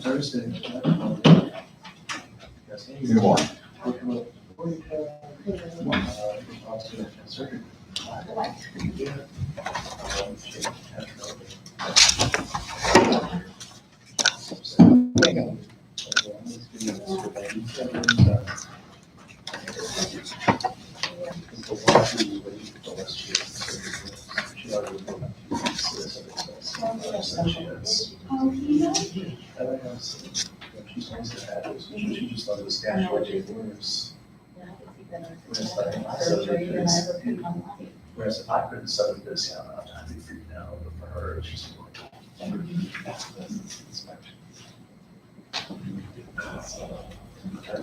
Thursday. Good morning. She just thought it was statutory orders. Whereas if I couldn't settle this down, I'd have to be freaking out, but for her, it's just like.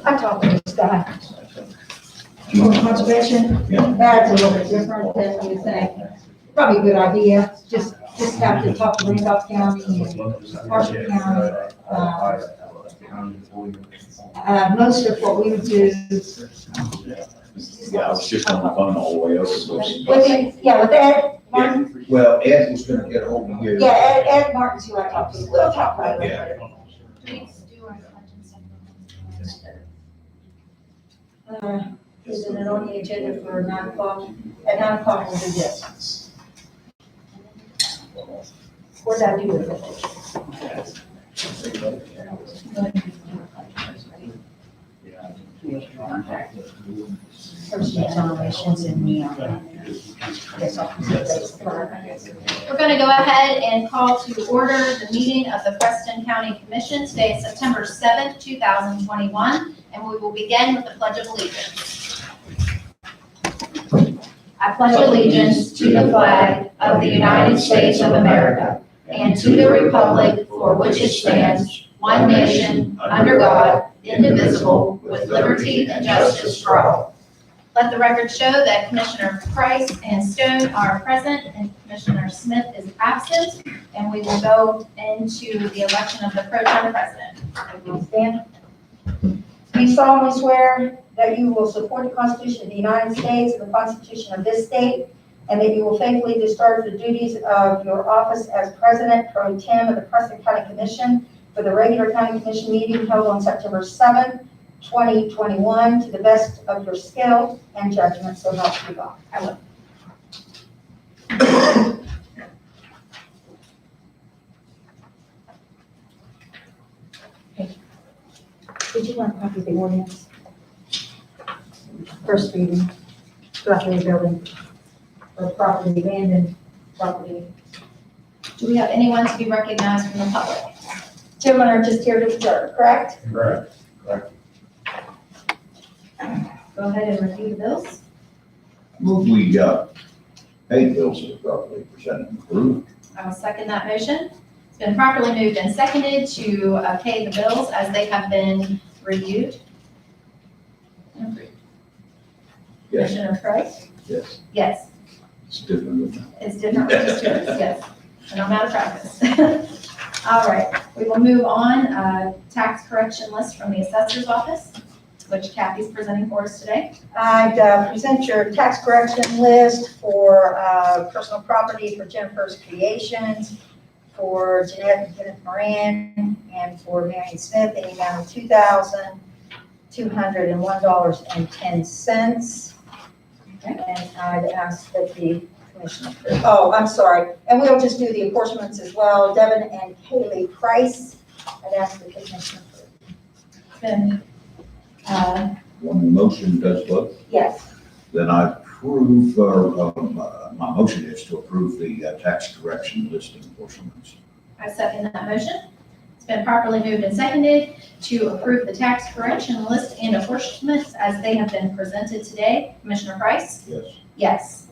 I talked to this guy. For conservation, that's a little bit different than you think. Probably a good idea, just have to talk to Randolph County and Marshall County. Most of what we would do. Yeah, I was just on the phone all the way over. With Ed Martin, Well, Ed was gonna get hold of you. yeah, Ed Martin's who I talked to, we'll talk about it. Yeah. Isn't it on the agenda for 9 o'clock? At 9 o'clock we'll do this. What did I do with it? First exonerations in the, We're going to go ahead and call to order the meeting of the Preston County Commission. Today is September 7th, 2021, and we will begin with the Pledge of Allegiance. I pledge allegiance to the flag of the United States of America and to the republic for which it stands, one nation, under God, indivisible, with liberty and justice for all. Let the record show that Commissioner Price and Stone are present and Commissioner Smith is absent, and we will go into the election of the pro tem president. Everyone stand. Do you solemnly swear that you will support the Constitution of the United States and the Constitution of this state, and that you will faithfully discharge the duties of your office as president pro tem of the Preston County Commission for the regular county commission meeting held on September 7th, 2021, to the best of your skill and judgment, so help you God? I will. Did you want to copy the ordinance? First reading, property building, or property abandoned, property. Do we have anyone to be recognized from the public? Gentlemen are just here to observe, correct? Correct. Go ahead and review the bills. Move we, pay bills as properly presented and approved. I will second that motion. It's been properly moved and seconded to pay the bills as they have been reviewed. and approved. Yes, Commissioner Price? yes, Yes. it's different with It's different with just yours, yes. And I'm out of practice. All right, we will move on. Tax correction list from the assessor's office, which Kathy's presenting for us today. I'd present your tax correction list for personal property for Jennifer's Creations, for Jeanette and Kenneth Moran, and for Marion Smith, in the amount of $2,201.10. And I'd ask that the commission approve. Oh, I'm sorry, and we'll just do the apportionments as well. Devin and Kaylee Price, I'd ask the commission approve. Then, that. When the motion does vote, Yes. then I approve, my motion is to approve the tax correction list and apportionments. I second that motion. It's been properly moved and seconded to approve the tax correction list and apportionments as they have been presented today. Commissioner Price? Yes. Yes.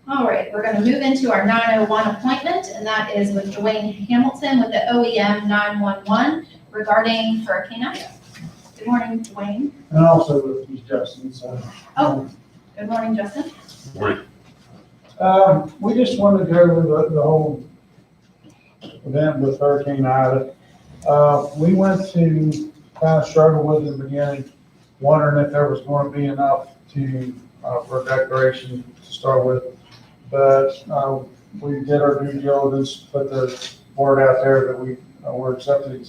All right, we're going to move into our 901 appointment, and that is with Dwayne Hamilton with the OEM 911 regarding Hurricane Ida. Good morning, Dwayne. And also with Keith Justin, so. Oh, good morning, Justin. We just wanted to go over the whole event with Hurricane Ida. We went to kind of struggle with it in the beginning, wondering if there was going to be enough to, for a declaration to start with. But we did our due diligence, put the word out there that we're accepting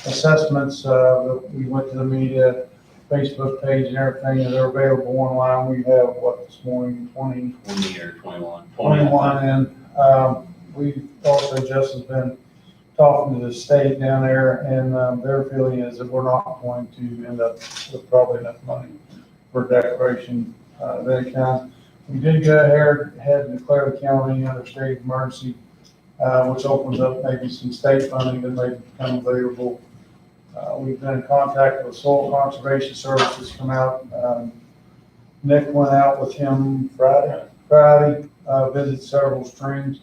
assessments. We went to the media, Facebook page and everything, and they're available online. We have, what, this morning, 20 or 21. 21, and we also, Justin's been talking to the state down there, and their feeling is that we're not going to end up with probably enough money for declaration of any kind. We did go ahead and declare the county under state of emergency, which opens up maybe some state funding that may become available. We've been in contact with Soil Conservation Services, come out. Nick went out with him Friday, visited several streams.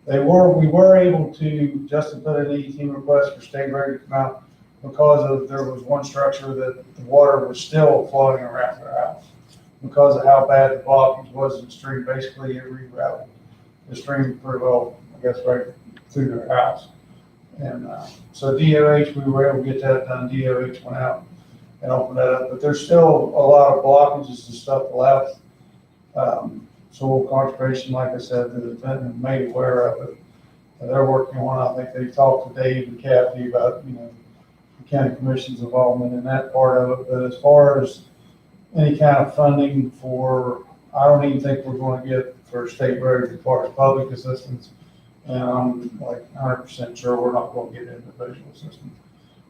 We were able to, Justin put in an 18 request for state road to come out because there was one structure that the water was still floating around their house. Because of how bad the blockage was in the stream, basically it rerouted the stream pretty well, I guess, right through their house. And so DOH, we were able to get that done. DOH went out and opened that up, but there's still a lot of blockages and stuff left. Soil conservation, like I said, has been made aware of it. And they're working on, I think they talked to Dave and Kathy about, the county commission's involvement in that part of it. But as far as any kind of funding for, I don't even think we're going to get for state roads as far as public assistance. And I'm like 100% sure we're not going to get individual assistance.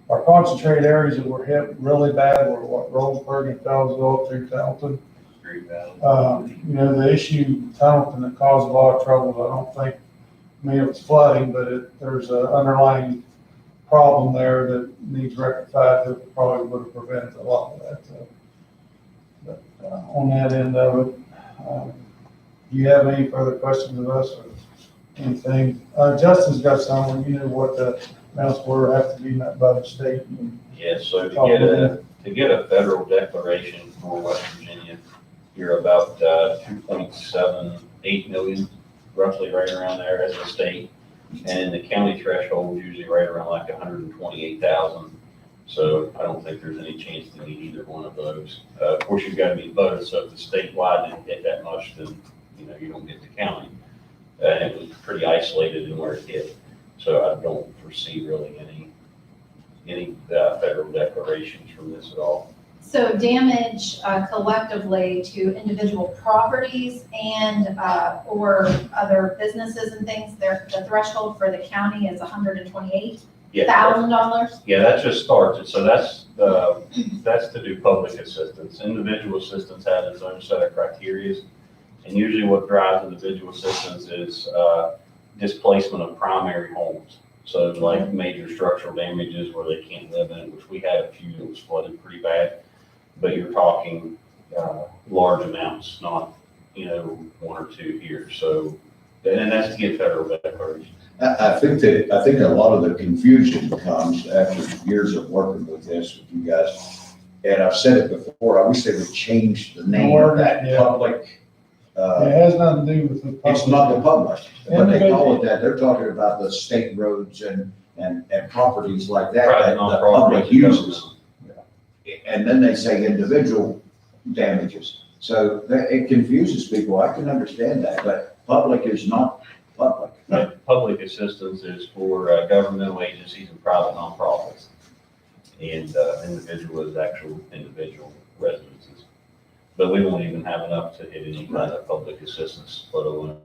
Our concentrated areas that were hit really bad were Roseburg and Fellsville through Templeton. The issue in Templeton that caused a lot of trouble, I don't think, it was flooding, but there's an underlying problem there that needs rectified that probably would have prevented a lot of that. But on that end of it, do you have any further questions of us or anything? Justin's got some, what the amounts were, have to be met by the state. Yes, so to get a federal declaration for West Virginia, you're about 2.78 million, roughly right around there as a state. And the county threshold is usually right around like 128,000. So I don't think there's any chance to need either one of those. Of course, you've got to be voted, so if the statewide didn't hit that much, then you don't get the county. And it was pretty isolated in where it hit. So I don't foresee really any federal declarations from this at all. So damage collectively to individual properties and or other businesses and things, the threshold for the county is $128,000? Yeah, that just starts it. So that's to do public assistance. Individual assistance has its own set of criteria. And usually what drives individual assistance is displacement of primary homes. So like major structural damages where they can't live in it, which we had a few that was flooded pretty bad. But you're talking large amounts, not, one or two here. So, and that's to get federal declaration. I think a lot of the confusion comes after years of working with this with you guys. And I've said it before, I wish they would change the name of that public. It has nothing to do with the public. It's not the public, but they call it that. They're talking about the state roads and properties like that, that the public uses. And then they say individual damages. So it confuses people. I can understand that, but public is not public. Public assistance is for governmental agencies and private nonprofits. And individual is actual individual residences. But we won't even have enough to hit any kind of public assistance, let alone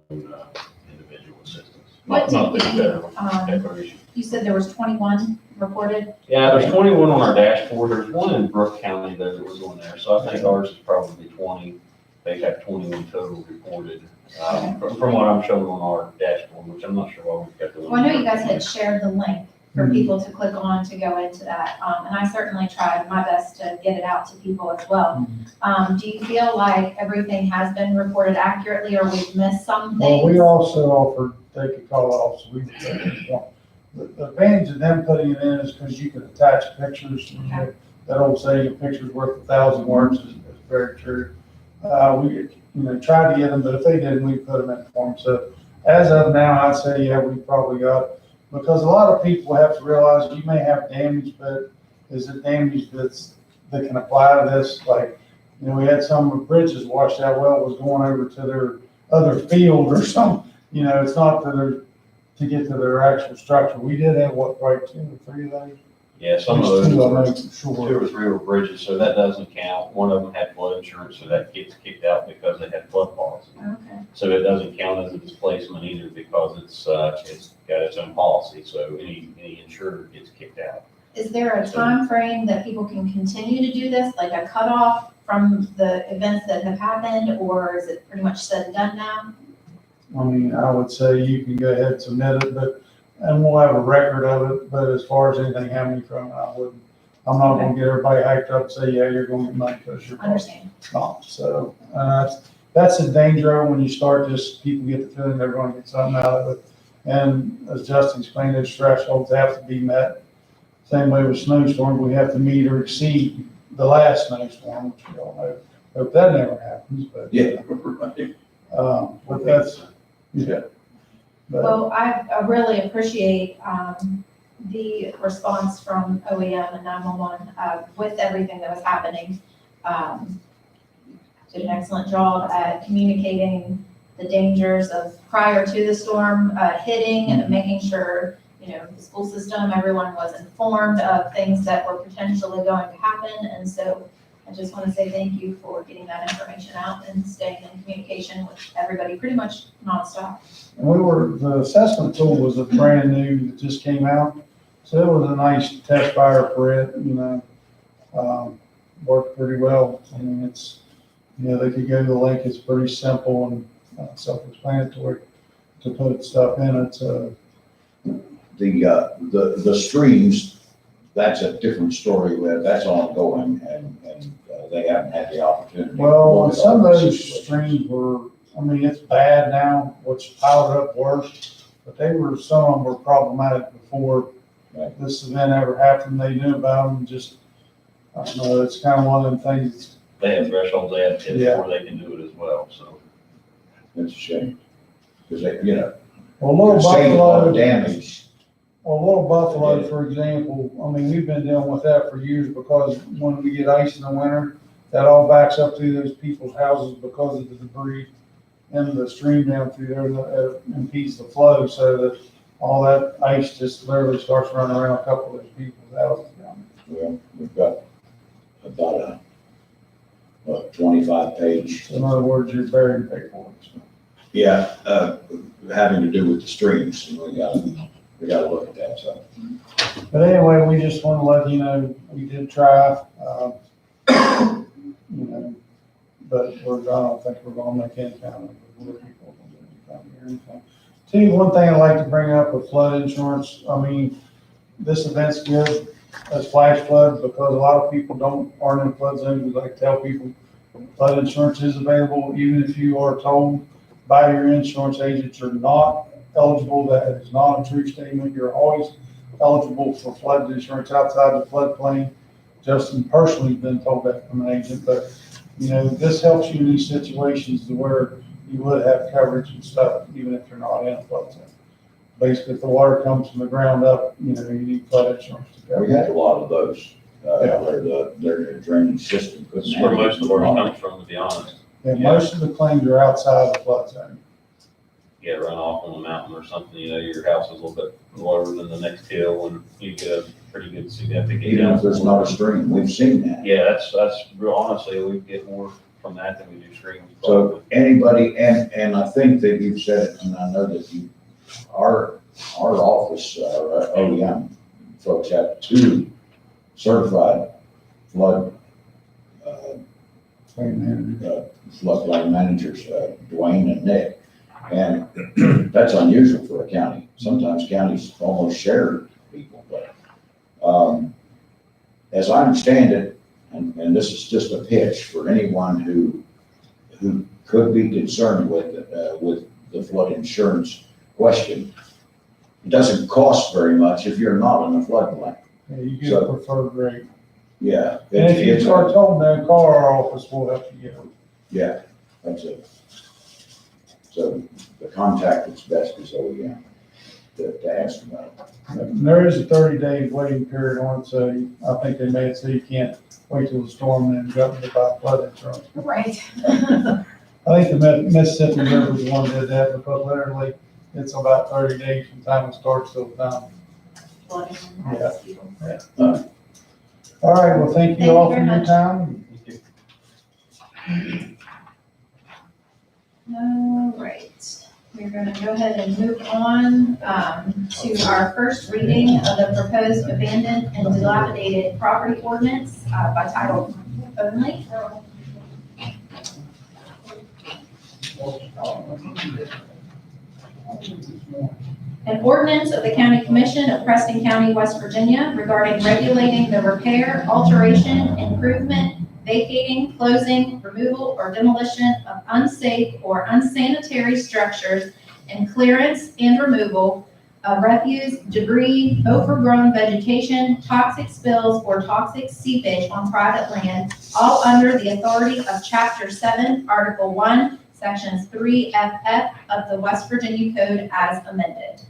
individual assistance. What Not did the you, federal declaration. You said there was 21 reported? Yeah, there's 21 on our dashboard. There's one in Brooke County though that was on there. So I think ours is probably 20. They have 21 total reported from what I'm showing on our dashboard, which I'm not sure why we've got the. Well, I know you guys had shared the link for people to click on to go into that. And I certainly tried my best to get it out to people as well. Do you feel like everything has been reported accurately or we've missed some things? Well, we also offered, they could call off, so the advantage of them putting it in is because you can attach pictures. Okay. That old saying, a picture's worth 1,000 words is very true. We tried to get them, but if they didn't, we put them in form. So as of now, I'd say, yeah, we probably got, because a lot of people have to realize you may have damage, but is it damage that can apply to this? Like, we had some bridges washed out, well, it was going over to their other field or something. It's not that they're to get to their actual structure. We did have, what, probably 2 or 3 of those? Yeah, some of At least those 2, I were know for 2 sure. or 3 were bridges, so that doesn't count. One of them had flood insurance, so that gets kicked out because they had flood policy. Okay. So it doesn't count as a displacement either because it's got its own policy, so any insurer gets kicked out. Is there a time frame that people can continue to do this, like a cutoff from the events that have happened, or is it pretty much said and done now? I mean, I would say you can go ahead and submit it, and we'll have a record of it, but as far as anything happening from it, I'm not gonna get everybody hyped up and say, yeah, you're gonna get money because you're. Understand. Not. So, that's a danger when you start this, people get the feeling they're gonna get something out of it. And as Justin explained, those thresholds have to be met. Same way with snowstorms, we have to meet or exceed the last snowstorm, which we all know. Hope that never happens, but. Yeah, right. But that's, yeah. But, Well, I really appreciate the response from OEM and 911 with everything that was happening. Did an excellent job at communicating the dangers of prior to the storm hitting and making sure, the school system, everyone was informed of things that were potentially going to happen. And so I just want to say thank you for getting that information out and staying in communication with everybody pretty much nonstop. and the assessment tool was a brand new that just came out. So it was a nice test fire for it, worked pretty well. I mean, they could go to the link, it's pretty simple and self-explanatory to put stuff in it. The streams, that's a different story, that's ongoing, and they haven't had the opportunity. to Well, look at some of all the those situations. streams were, I mean, it's bad now, what's piled up worse, but some of them were problematic before Right. this event ever happened. They knew about them, just, I don't know, it's kind of one of them things. They have thresholds they have to hit Yeah. before they can do it as well, so. It's a shame, because they, Well, Little save a lot of Buffalo, damage. Little Buffalo, for example, I mean, we've been dealing with that for years because when we get ice in the winter, that all backs up through those people's houses because of the debris and the stream down through there that impedes the flow, so that all that ice just literally starts running around a couple of those people's houses down Well, we've got about a 25-page, there. In other words, you're buried paperwork. yeah, having to do with the streams, and we gotta look at that, so. But anyway, we just want to let you know, we did try, but I don't think we're gonna make any kind of, people gonna do anything. See, one thing I'd like to bring up with flood insurance, I mean, this event's good as flash flood because a lot of people aren't in flood zones. We like to tell people flood insurance is available, even if you are told by your insurance agent you're not eligible, that is not a true statement. You're always eligible for flood insurance outside the floodplain. Justin personally has been told that from an agent, but this helps you in these situations to where you would have coverage and stuff, even if you're not in a flood zone. Basically, if the water comes from the ground up, you need flood insurance to cover. We had a lot of those, Yeah. where their drainage system couldn't. That's where most of ours handle it. comes from, to be honest. And most of the claims are outside the flood zone. Get run off on the mountain or something, your house is a little bit lower than the next hill and you get a pretty good significant. Even if there's not a stream, we've seen that. Yeah, that's real, honestly, we get more from that than we do streams. So anybody, and I think that you've said it, and I know that our office, our OEM folks have 2 certified flood, floodplain managers, Dwayne and Nick. And that's unusual for a county. Sometimes counties almost share people, but, as I understand it, and this is just a pitch for anyone who could be concerned with the flood insurance question. It doesn't cost very much if you're not in the floodplain. Yeah, you get a preferred rate. Yeah. And if you are told no, call our office, we'll help you get it. Yeah, that's it. So the contact that's best is OEM to ask about it. And there is a 30-day waiting period on it, so I think they made it so you can't wait till the storm and then jump to buy flood insurance. Right. I think the Mississippi River was the one that did that because literally it's about 30 days from time it starts till time. Flooding. Yeah. All right, well, thank Thank you you all for very your much. time. All right, we're gonna go ahead and move on to our first reading of the proposed abandoned and dilapidated property ordinance by title only. An ordinance of the County Commission of Preston County, West Virginia regarding regulating the repair, alteration, improvement, vacating, closing, removal, or demolition of unsafe or unsanitary structures and clearance and removal of refuse, debris, overgrown vegetation, toxic spills, or toxic seepage on private land, all under the authority of Chapter 7, Article 1, Sections 3FF of the West Virginia Code as amended.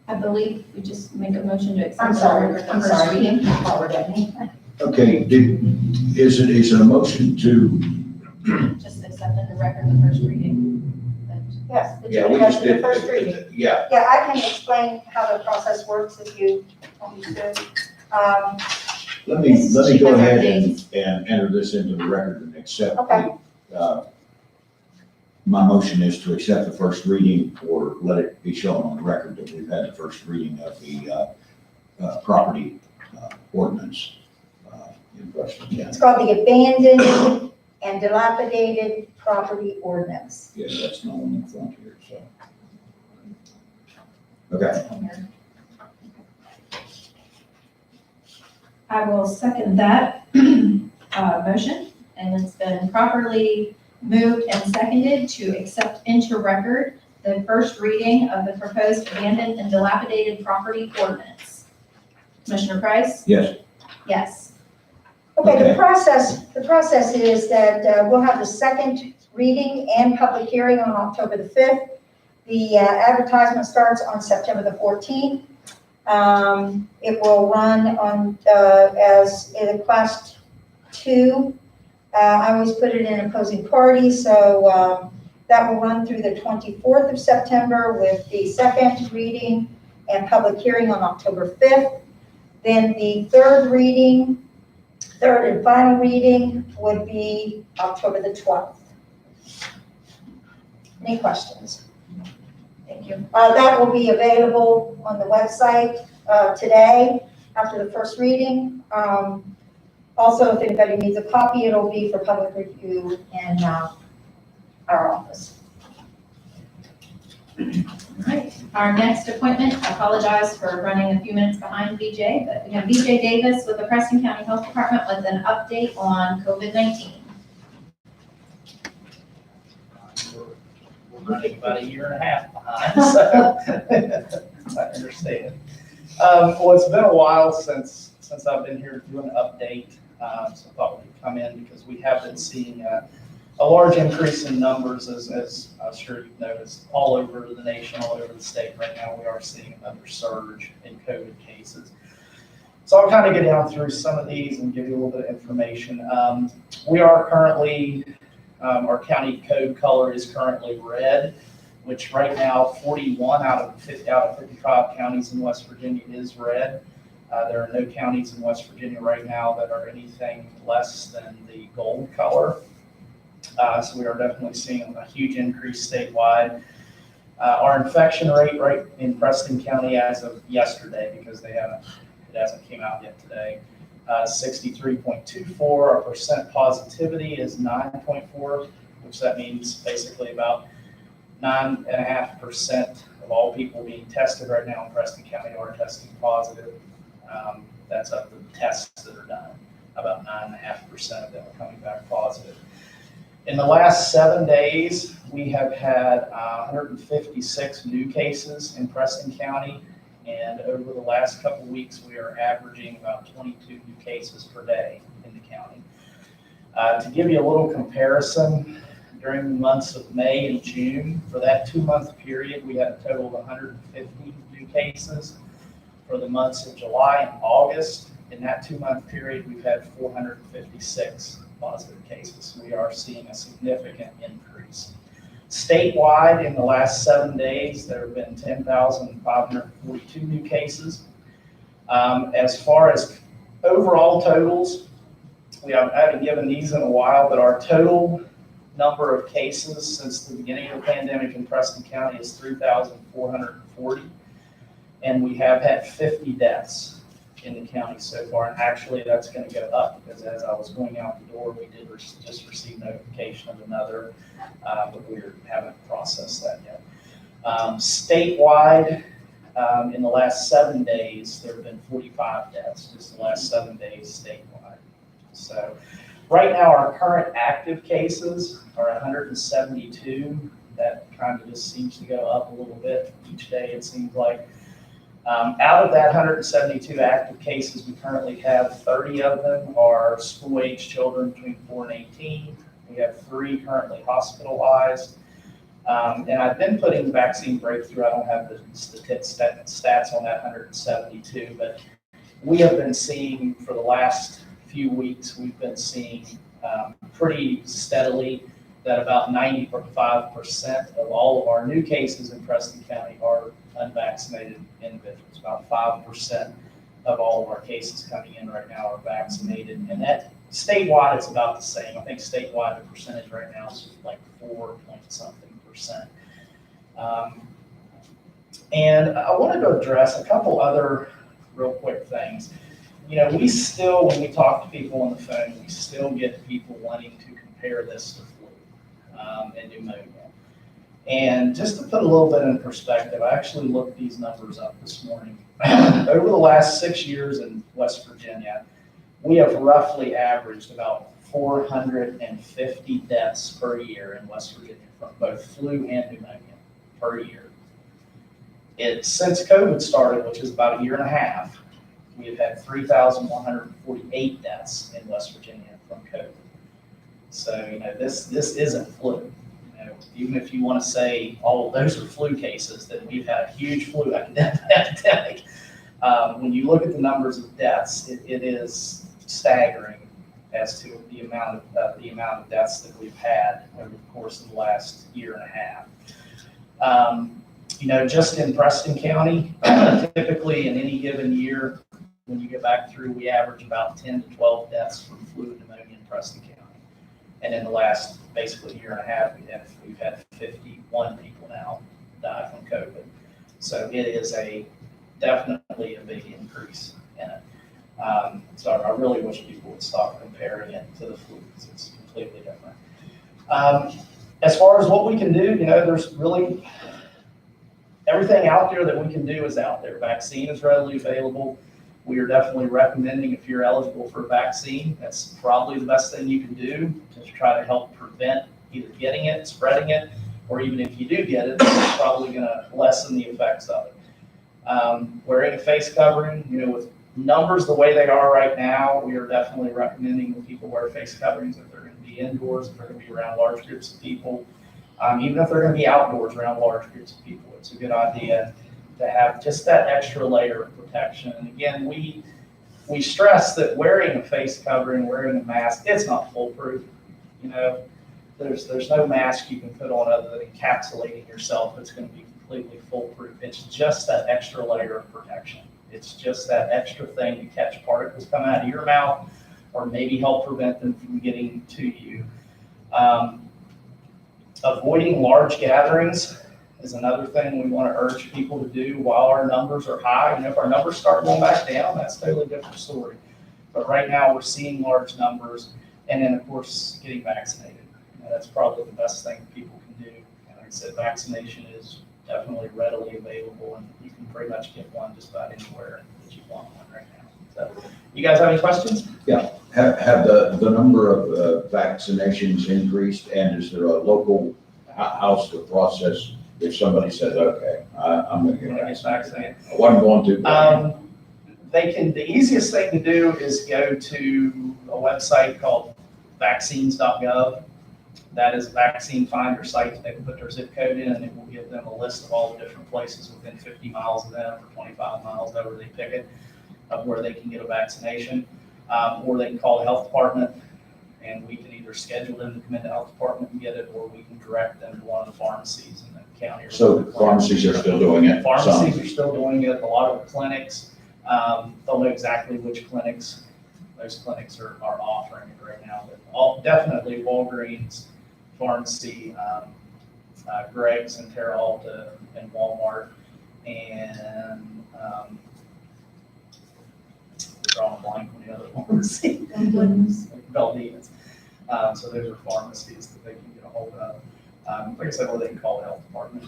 I believe we just make a motion to accept. I'm sorry, the I'm first sorry. reading. Forward at me. Okay, is it a motion to, Just accepting the record of the first reading. Yes, yeah, we just the did. first reading. Yeah, Yeah, I can explain how the process works if you want me to. let me She go has ahead everything. and enter this into the record and accept. Okay. My motion is to accept the first reading, or let it be shown on the record that we've had the first reading of the property ordinance in Preston County. It's called the Abandoned and Dilapidated Property Ordinance. Yes, that's not on the front here, so. Okay, I will second that motion, and it's been properly moved and seconded to accept into record the first reading of the proposed abandoned and dilapidated property ordinance. Commissioner Price? yes, Yes. Okay, Okay. the process is that we'll have the second reading and public hearing on October the 5th. The advertisement starts on September the 14th. It will run on, as in a class 2. I always put it in opposing parties, so that will run through the 24th of September with the second reading and public hearing on October 5th. Then the third and final reading would be October the 12th. Any questions? Thank you. That will be available on the website today after the first reading. Also, if anybody needs a copy, it'll be for public review in our office. All right, our next appointment, I apologize for running a few minutes behind BJ, but we have BJ Davis with the Preston County Health Department with an update on COVID-19. We're running about a year and a half behind, so I understand. Well, it's been a while since I've been here doing an update, so I thought we'd come in because we have been seeing a large increase in numbers, as I'm sure you've noticed, all over the nation, all over the state right now. We are seeing another surge in COVID cases. So I'll kind of get down through some of these and give you a little bit of information. We are currently, our county code color is currently red, which right now 41 out of 55 counties in West Virginia is red. There are no counties in West Virginia right now that are anything less than the gold color. So we are definitely seeing a huge increase statewide. Our infection rate right in Preston County as of yesterday, because it hasn't came out yet today, 63.24. Our percent positivity is 9.4, which that means basically about 9.5% of all people being tested right now in Preston County are testing positive. That's of the tests that are done. About 9.5% of them are coming back positive. In the last 7 days, we have had 156 new cases in Preston County, and over the last couple of weeks, we are averaging about 22 new cases per day in the county. To give you a little comparison, during the months of May and June, for that 2-month period, we had a total of 150 new cases. For the months of July and August, in that 2-month period, we've had 456 positive cases. We are seeing a significant increase. Statewide, in the last 7 days, there have been 10,542 new cases. As far as overall totals, I haven't given these in a while, but our total number of cases since the beginning of the pandemic in Preston County is 3,440. And we have had 50 deaths in the county so far. And actually, that's going to go up because as I was going out the door, we did just receive notification of another, but we haven't processed that yet. Statewide, in the last 7 days, there have been 45 deaths, just the last 7 days statewide. So right now, our current active cases are 172. That kind of just seems to go up a little bit each day, it seems like. Out of that 172 active cases, we currently have 30 of them are school-age children between 4 and 18. We have 3 currently hospitalized. And I've been putting vaccine breakthrough. I don't have the stats on that 172, but we have been seeing for the last few weeks, we've been seeing pretty steadily that about 95% of all of our new cases in Preston County are unvaccinated individuals. About 5% of all of our cases coming in right now are vaccinated. And that statewide, it's about the same. I think statewide, the percentage right now is like 4.something%. And I wanted to address a couple other real quick things. You know, we still, when we talk to people on the phone, we still get people wanting to compare this to flu and pneumonia. And just to put a little bit in perspective, I actually looked these numbers up this morning. Over the last 6 years in West Virginia, we have roughly averaged about 450 deaths per year in West Virginia from both flu and pneumonia per year. Since COVID started, which is about a year and a half, we have had 3,148 deaths in West Virginia from COVID. So, you know, this isn't flu. You know, even if you want to say all of those are flu cases, then we've had a huge flu epidemic. When you look at the numbers of deaths, it is staggering as to the amount of deaths that we've had over the course of the last year and a half. You know, just in Preston County, typically in any given year, when you go back through, we average about 10 to 12 deaths from flu and pneumonia in Preston County. And in the last basically year and a half, we've had 51 people now die from COVID. So it is definitely a big increase in it. So I really wish people would stop comparing it to the flu because it's completely different. As far as what we can do, you know, there's really everything out there that we can do is out there. Vaccine is readily available. We are definitely recommending if you're eligible for a vaccine, that's probably the best thing you can do to try to help prevent either getting it, spreading it, or even if you do get it, it's probably going to lessen the effects of it. Wearing a face covering, you know, with numbers the way they are right now, we are definitely recommending that people wear face coverings if they're going to be indoors, if they're going to be around large groups of people, even if they're going to be outdoors around large groups of people. It's a good idea to have just that extra layer of protection. And again, we stress that wearing a face covering, wearing a mask, it's not foolproof. You know, there's no mask you can put on other than encapsulating yourself that's going to be completely foolproof. It's just that extra layer of protection. It's just that extra thing to catch particles coming out of your mouth or maybe help prevent them from getting to you. Avoiding large gatherings is another thing we want to urge people to do while our numbers are high. You know, if our numbers start going back down, that's a totally different story. But right now we're seeing large numbers, and then of course getting vaccinated. You know, that's probably the best thing people can do. And like I said, vaccination is definitely readily available, and you can pretty much get one just about anywhere that you want one right now. So, you guys have any questions? Yeah, have the number of vaccinations increased, and is there a local house to process if somebody says, okay, I'm going to get vaccinated? What I'm going to. The easiest thing to do is go to a website called vaccines.gov. That is a vaccine finder site. They can put their zip code in and it will give them a list of all the different places within 50 miles of them or 25 miles, however they pick it, of where they can get a vaccination. Or they can call the health department and we can either schedule them to come into the health department and get it, or we can direct them to one of the pharmacies in the county. or So local pharmacies are still doing it? Pharmacies are still doing it, a lot of the clinics, don't know exactly which clinics, those clinics are offering it right now, but definitely Walgreens, pharmacy, Greg's and Terra Alta and Walmart, and, drawing a blank on the other pharmacy. Valdez. So those are pharmacies that they can get a hold of. Like I said, or they can call the health department,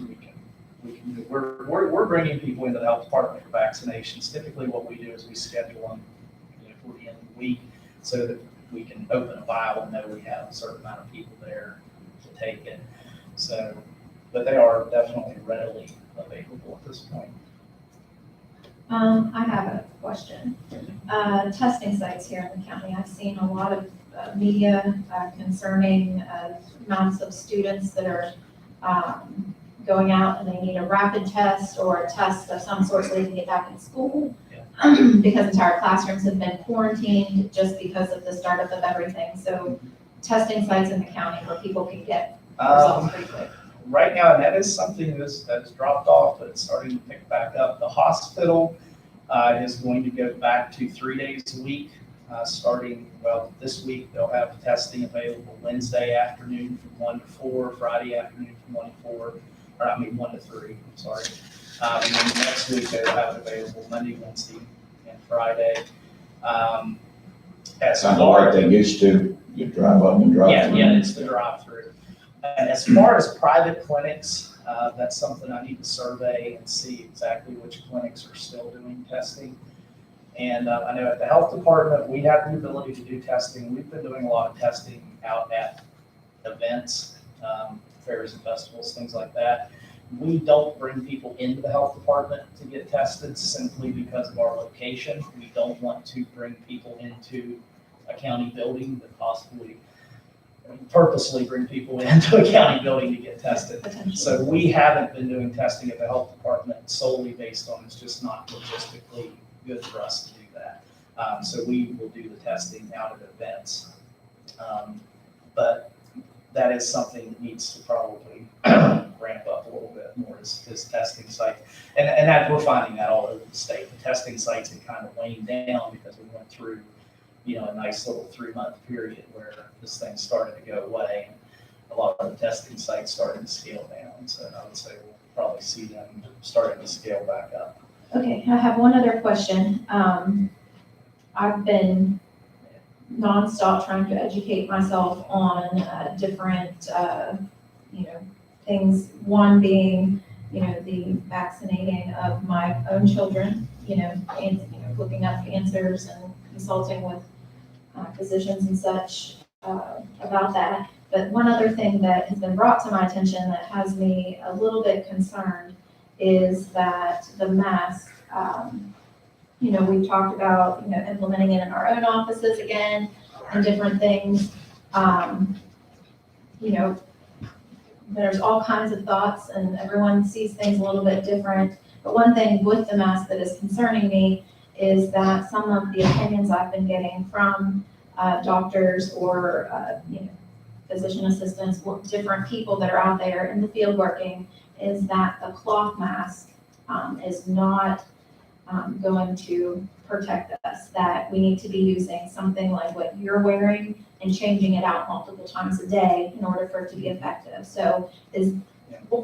we're bringing people into the health department for vaccinations. Typically what we do is we schedule them, for the end of the week so that we can open a vial and know we have a certain amount of people there to take it. So, but they are definitely readily available at this point. I have a question. Testing sites here in the county, I've seen a lot of media concerning amounts of students that are going out and they need a rapid test or a test of some sort so they can get back in school. Because entire classrooms have been quarantined just because of the startup of everything. So testing sites in the county where people can get results pretty quick. Right now, that is something that's dropped off, but it's starting to pick back up. The hospital is going to go back to 3 days a week, starting, well, this week they'll have testing available Wednesday afternoon from 1 to 4, Friday afternoon from 1 to 4, or I mean 1 to 3, I'm sorry. And then next week they'll have it available Monday, Wednesday, and Friday. Sounds like they used to, you drive up and drive through. Yeah, it's the drive-through. And as far as private clinics, that's something I need to survey and see exactly which clinics are still doing testing. And I know at the health department, we have the ability to do testing. We've been doing a lot of testing out at events, fairs and festivals, things like that. We don't bring people into the health department to get tested simply because of our location. We don't want to bring people into a county building that possibly purposely bring people into a county building to get tested. So we haven't been doing testing at the health department solely based on it's just not logistically good for us to do that. So we will do the testing out at events. But that is something that needs to probably ramp up a little bit more is testing sites. And that we're finding that all over the state. The testing sites have kind of waned down because we went through a nice little 3-month period where this thing started to go away. A lot of the testing sites started to scale down. So I would say we'll probably see them starting to scale back up. Okay, I have one other question. I've been nonstop trying to educate myself on different, things. One being, the vaccinating of my own children, and, looking up answers and consulting with physicians and such about that. But one other thing that has been brought to my attention that has me a little bit concerned is that the mask, we've talked about, implementing it in our own offices again and different things. There's all kinds of thoughts and everyone sees things a little bit different. But one thing with the mask that is concerning me is that some of the opinions I've been getting from doctors or, physician assistants, different people that are out there in the field working, is that the cloth mask is not going to protect us, that we need to be using something like what you're wearing and changing it out multiple times a day in order for it to be effective. So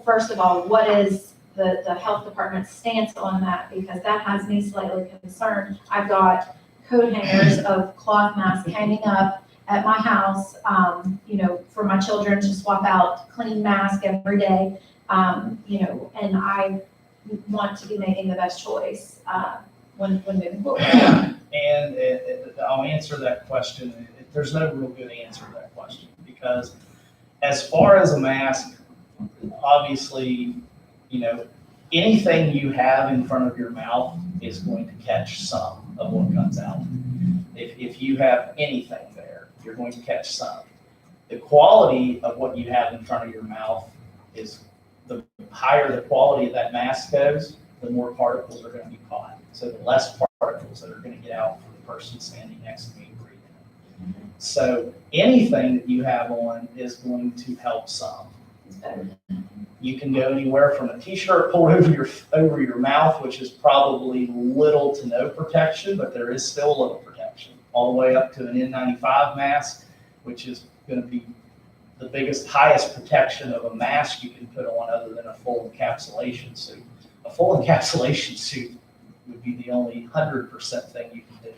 first of all, what is the health department's stance on that? Because that has me slightly concerned. I've got coat hangers of cloth masks hanging up at my house, for my children to swap out clean mask every day, and I want to be making the best choice when moving forward. And I'll answer that question. There's no real good answer to that question because as far as a mask, obviously, anything you have in front of your mouth is going to catch some of what comes out. If you have anything there, you're going to catch some. The quality of what you have in front of your mouth is the higher the quality of that mask goes, the more particles are going to be caught. So the less particles that are going to get out for the person standing next to me breathing. So anything that you have on is going to help some. You can go anywhere from a t-shirt pulled over your mouth, which is probably little to no protection, but there is still a little protection, all the way up to an N95 mask, which is going to be the biggest, highest protection of a mask you can put on other than a full encapsulation suit. A full encapsulation suit would be the only 100% thing you can do.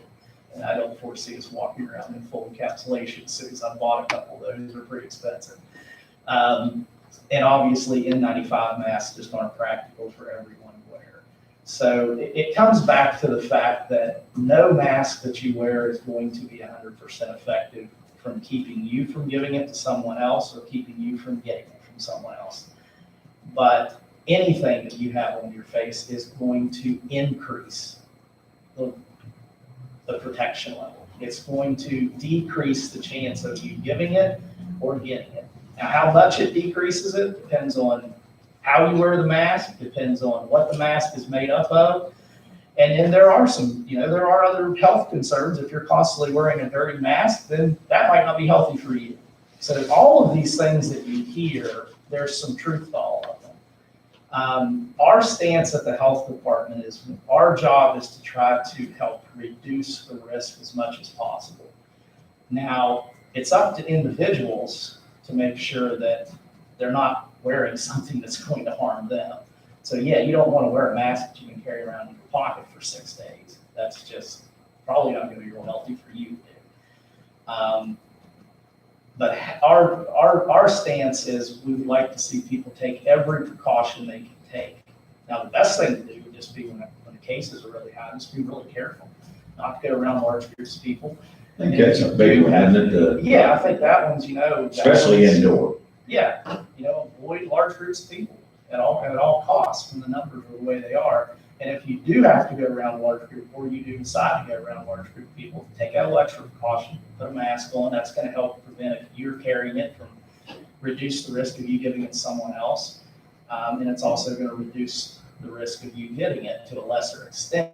And I don't foresee us walking around in full encapsulation suits. I bought a couple of those, they're pretty expensive. And obviously N95 masks just aren't practical for everyone to wear. So it comes back to the fact that no mask that you wear is going to be 100% effective from keeping you from giving it to someone else or keeping you from getting it from someone else. But anything that you have on your face is going to increase the protection level. It's going to decrease the chance of you giving it or getting it. Now, how much it decreases it depends on how you wear the mask, depends on what the mask is made up of. And then there are some, there are other health concerns. If you're constantly wearing a dirty mask, then that might not be healthy for you. So all of these things that you hear, there's some truth to all of them. Our stance at the health department is our job is to try to help reduce the risk as much as possible. Now, it's up to individuals to make sure that they're not wearing something that's going to harm them. So yeah, you don't want to wear a mask that you can carry around in your pocket for 6 days. That's just probably not going to be real healthy for you to do. But our stance is we would like to see people take every precaution they can take. Now, the best thing to do would just be when the cases are really high, just be really careful, not to go around large groups of people. I think that's a big one, isn't it? Yeah, I think that one's, Especially indoor. Yeah, avoid large groups of people at all costs when the numbers are the way they are. And if you do have to go around a large group, or you do decide to go around a large group of people, take out a little extra precaution, put a mask on. That's going to help prevent if you're carrying it from reduce the risk of you giving it to someone else. And it's also going to reduce the risk of you getting it to a lesser extent.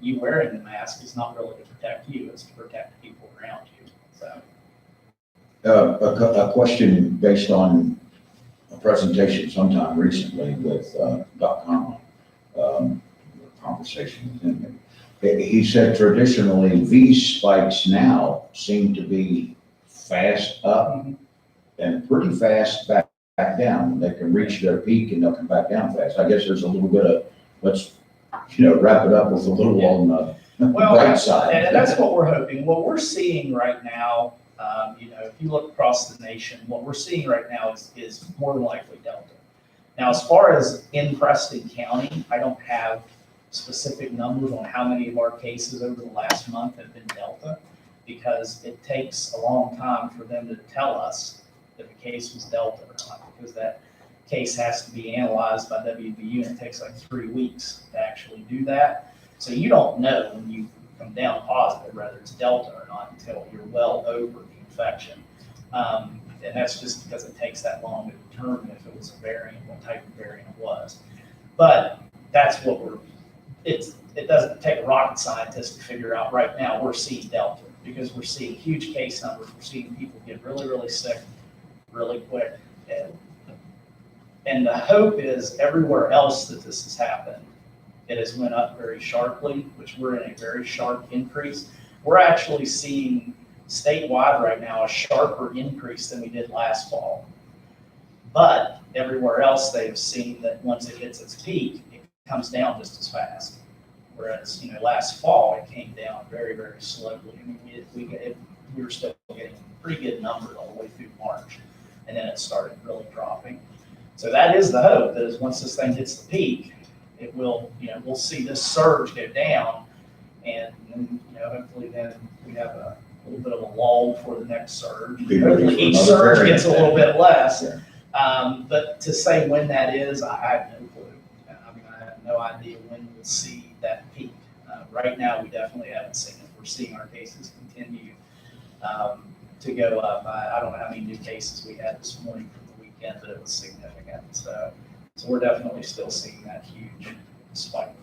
You wearing the mask is not really to protect you, it's to protect the people around you. So, A question based on a presentation sometime recently with Dr. Conlon, conversation with him. He said traditionally these spikes now seem to be fast up and pretty fast back down. They can reach their peak and they'll come back down fast. I guess there's a little bit of, let's wrap it up with a little on the bright side. And that's what we're hoping. What we're seeing right now, if you look across the nation, what we're seeing right now is more than likely Delta. Now, as far as in Preston County, I don't have specific numbers on how many of our cases over the last month have been Delta, because it takes a long time for them to tell us that the case was Delta or not, because that case has to be analyzed by WVU, and it takes like 3 weeks to actually do that. So you don't know when you come down positive whether it's Delta or not until you're well over the infection. And that's just because it takes that long to determine if it was a variant, what type of variant it was. But that's what it doesn't take a rocket scientist to figure out. Right now we're seeing Delta because we're seeing huge case numbers. We're seeing people get really, really sick really quick. And the hope is everywhere else that this has happened, it has went up very sharply, which we're in a very sharp increase. We're actually seeing statewide right now a sharper increase than we did last fall. But everywhere else they've seen that once it hits its peak, it comes down just as fast. Whereas, last fall it came down very, very slowly. I mean, we were still getting pretty good numbers all the way through March, and then it started really dropping. So that is the hope, that is once this thing hits the peak, it will, we'll see this surge go down, and hopefully then we have a little bit of a lull before the next surge. Each surge gets a little bit less. Yeah. But to say when that is, I have no clue. I have no idea when we'll see that peak. Right now, we definitely haven't seen it. We're seeing our cases continue to go up. I don't know how many new cases we had this morning from the weekend, but it was significant. So we're definitely still seeing that huge spike.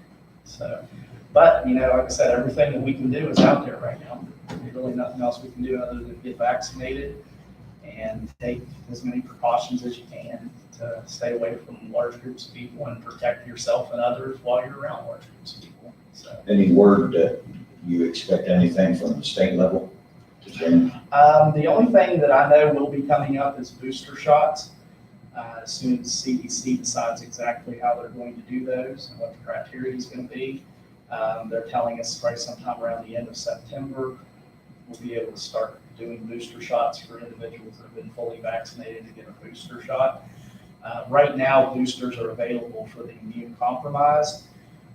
So, but, like I said, everything that we can do is out there right now. There's really nothing else we can do other than get vaccinated and take as many precautions as you can to stay away from large groups of people and protect yourself and others while you're around large groups of people. So, Any word that you expect anything from the state level to change? the only thing that I know will be coming up is booster shots. As soon as CDC decides exactly how they're going to do those and what the criteria is going to be, they're telling us probably sometime around the end of September, we'll be able to start doing booster shots for individuals that have been fully vaccinated to get a booster shot. Right now, boosters are available for the immune compromised,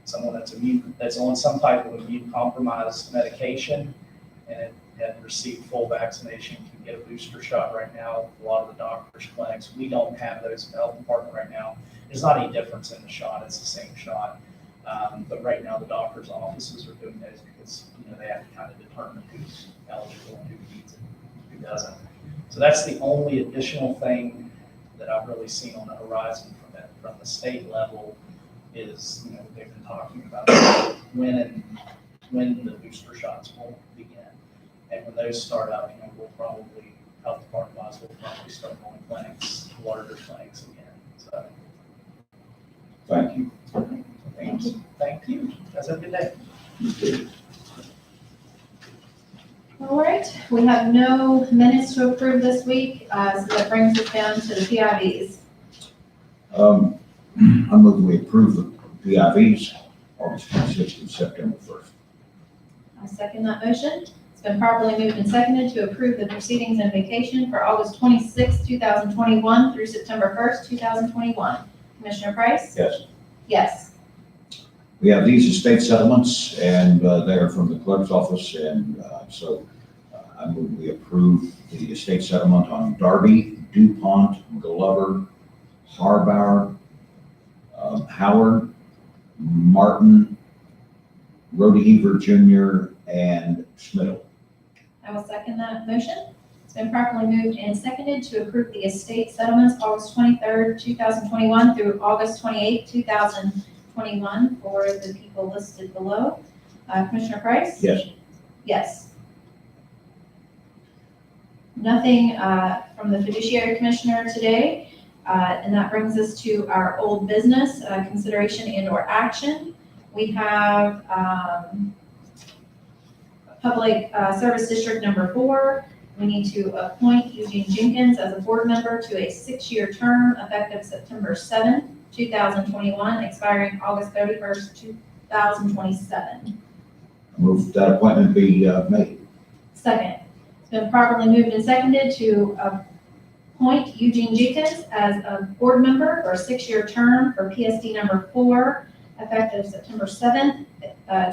someone that's on some type of immune compromised medication and had received full vaccination can get a booster shot right now. A lot of the doctors' clinics, we don't have those in the health department right now. There's not any difference in the shot, it's the same shot. But right now the doctors' offices are doing those because they have to kind of determine who's eligible and who needs it, who doesn't. So that's the only additional thing that I've really seen on the horizon from the state level is, they've been talking about when the booster shots will begin. And when those start up, we'll probably, health department wise, we'll probably start going clinics, larger clinics again. So, Thank you. thank you. Guys, have a good day. You too. All right, we have no minutes to approve this week, so that brings us down to the PIVs. I move we approve the PIVs August 26th and September 1st. I second that motion. It's been properly moved and seconded to approve the proceedings and vacation for August 26, 2021 through September 1st, 2021. Commissioner Price? Yes. Yes. We have these estate settlements, and they are from the clerk's office, and so I move we approve the estate settlement on Darby, DuPont, Glover, Harbauer, Howard, Martin, Rodeheaver Jr., and Schmidl. I will second that motion. It's been properly moved and seconded to approve the estate settlements August 23rd, 2021 through August 28th, 2021 for the people listed below. Commissioner Price? Yes. Yes. Nothing from the fiduciary commissioner today, and that brings us to our old business, consideration and or action. We have Public Service District number 4. We need to appoint Eugene Jenkins as a board member to a 6-year term effective September 7th, 2021, expiring August 31st, 2027. I move that appointment be made. Second, it's been properly moved and seconded to appoint Eugene Jenkins as a board member for a 6-year term for PSD number 4, effective September 7th,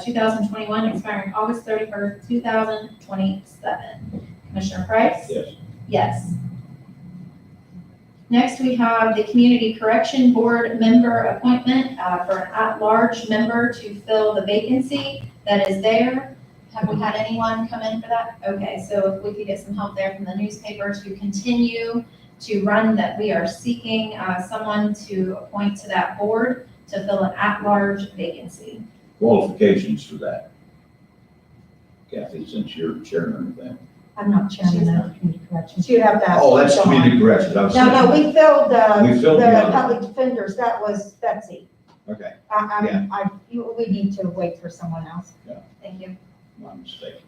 2021, expiring August 31st, 2027. Commissioner Price? Yes. Yes. Next, we have the Community Correction Board member appointment for an at-large member to fill the vacancy that is there. Have we had anyone come in for that? Okay, so if we could get some help there from the newspaper to continue to run that, we are seeking someone to appoint to that board to fill an at-large vacancy. Qualifications for that. Kathy, since you're chairman of that. I'm not chairman of community corrections. You'd have to ask. Oh, that's Dawn. community corrections. I was No, thinking- we filled We filled the the other. public defenders. That was Betsy. Okay, We need to wait for someone else. Thank you. my mistake.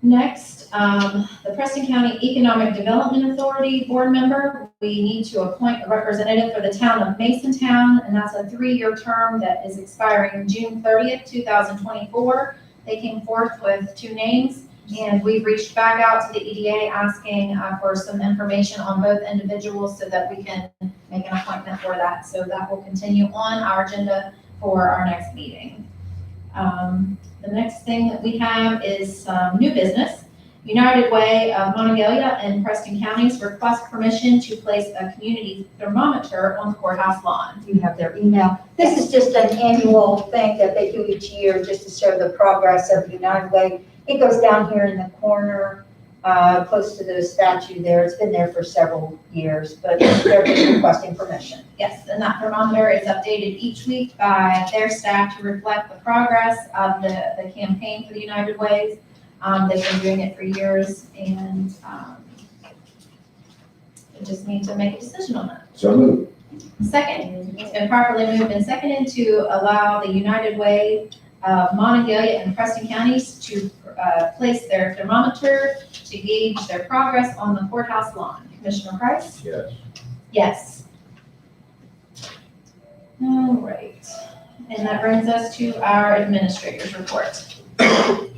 Next, the Preston County Economic Development Authority board member. We need to appoint a representative for the town of Masontown, and that's a 3-year term that is expiring June 30th, 2024. They came forth with 2 names, and we've reached back out to the EDA asking for some information on both individuals so that we can make an appointment for that. So that will continue on our agenda for our next meeting. The next thing that we have is some new business. United Way of Monongalia and Preston Counties request permission to place a community thermometer on the courthouse lawn. You have their email. This is just an annual thing that they do each year just to show the progress of United Way. It goes down here in the corner close to the statue there. It's been there for several years, but they're just requesting permission. Yes, and that thermometer is updated each week by their staff to reflect the progress of the campaign for the United Ways. They've been doing it for years, and we just need to make a decision on that. So move. Second, it's been properly moved and seconded to allow the United Way of Monongalia and Preston counties to place their thermometer to gauge their progress on the courthouse lawn. Commissioner Price? Yes. Yes. All right, and that brings us to our administrator's report. The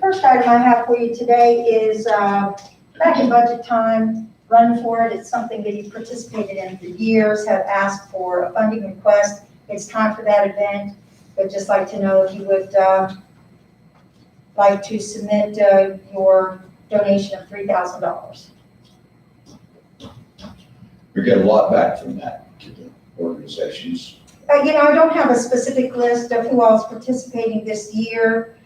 first item I have for you today is back in budget time, Run For It. It's something that you've participated in for years, have asked for a funding request. It's time for that event. I'd just like to know if you would like to submit your donation of $3,000. We get a lot back from that to the organizations. I don't have a specific list of who else is participating this year.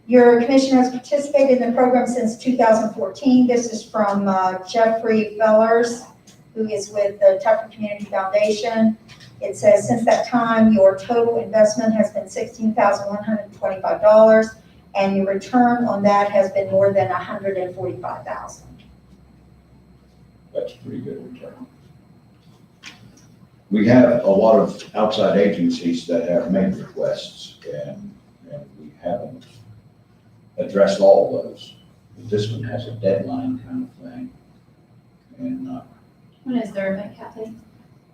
Your commission has participated in the program since 2014. This is from Jeffrey Fellers, who is with the Tucker Community Foundation. It says, since that time, your total investment has been $16,125, and your return on that has been more than $145,000. That's a pretty good return. We have a lot of outside agencies that have made requests, and we haven't addressed all of those. But this one has a deadline kind of thing. And When is their event, Kathy?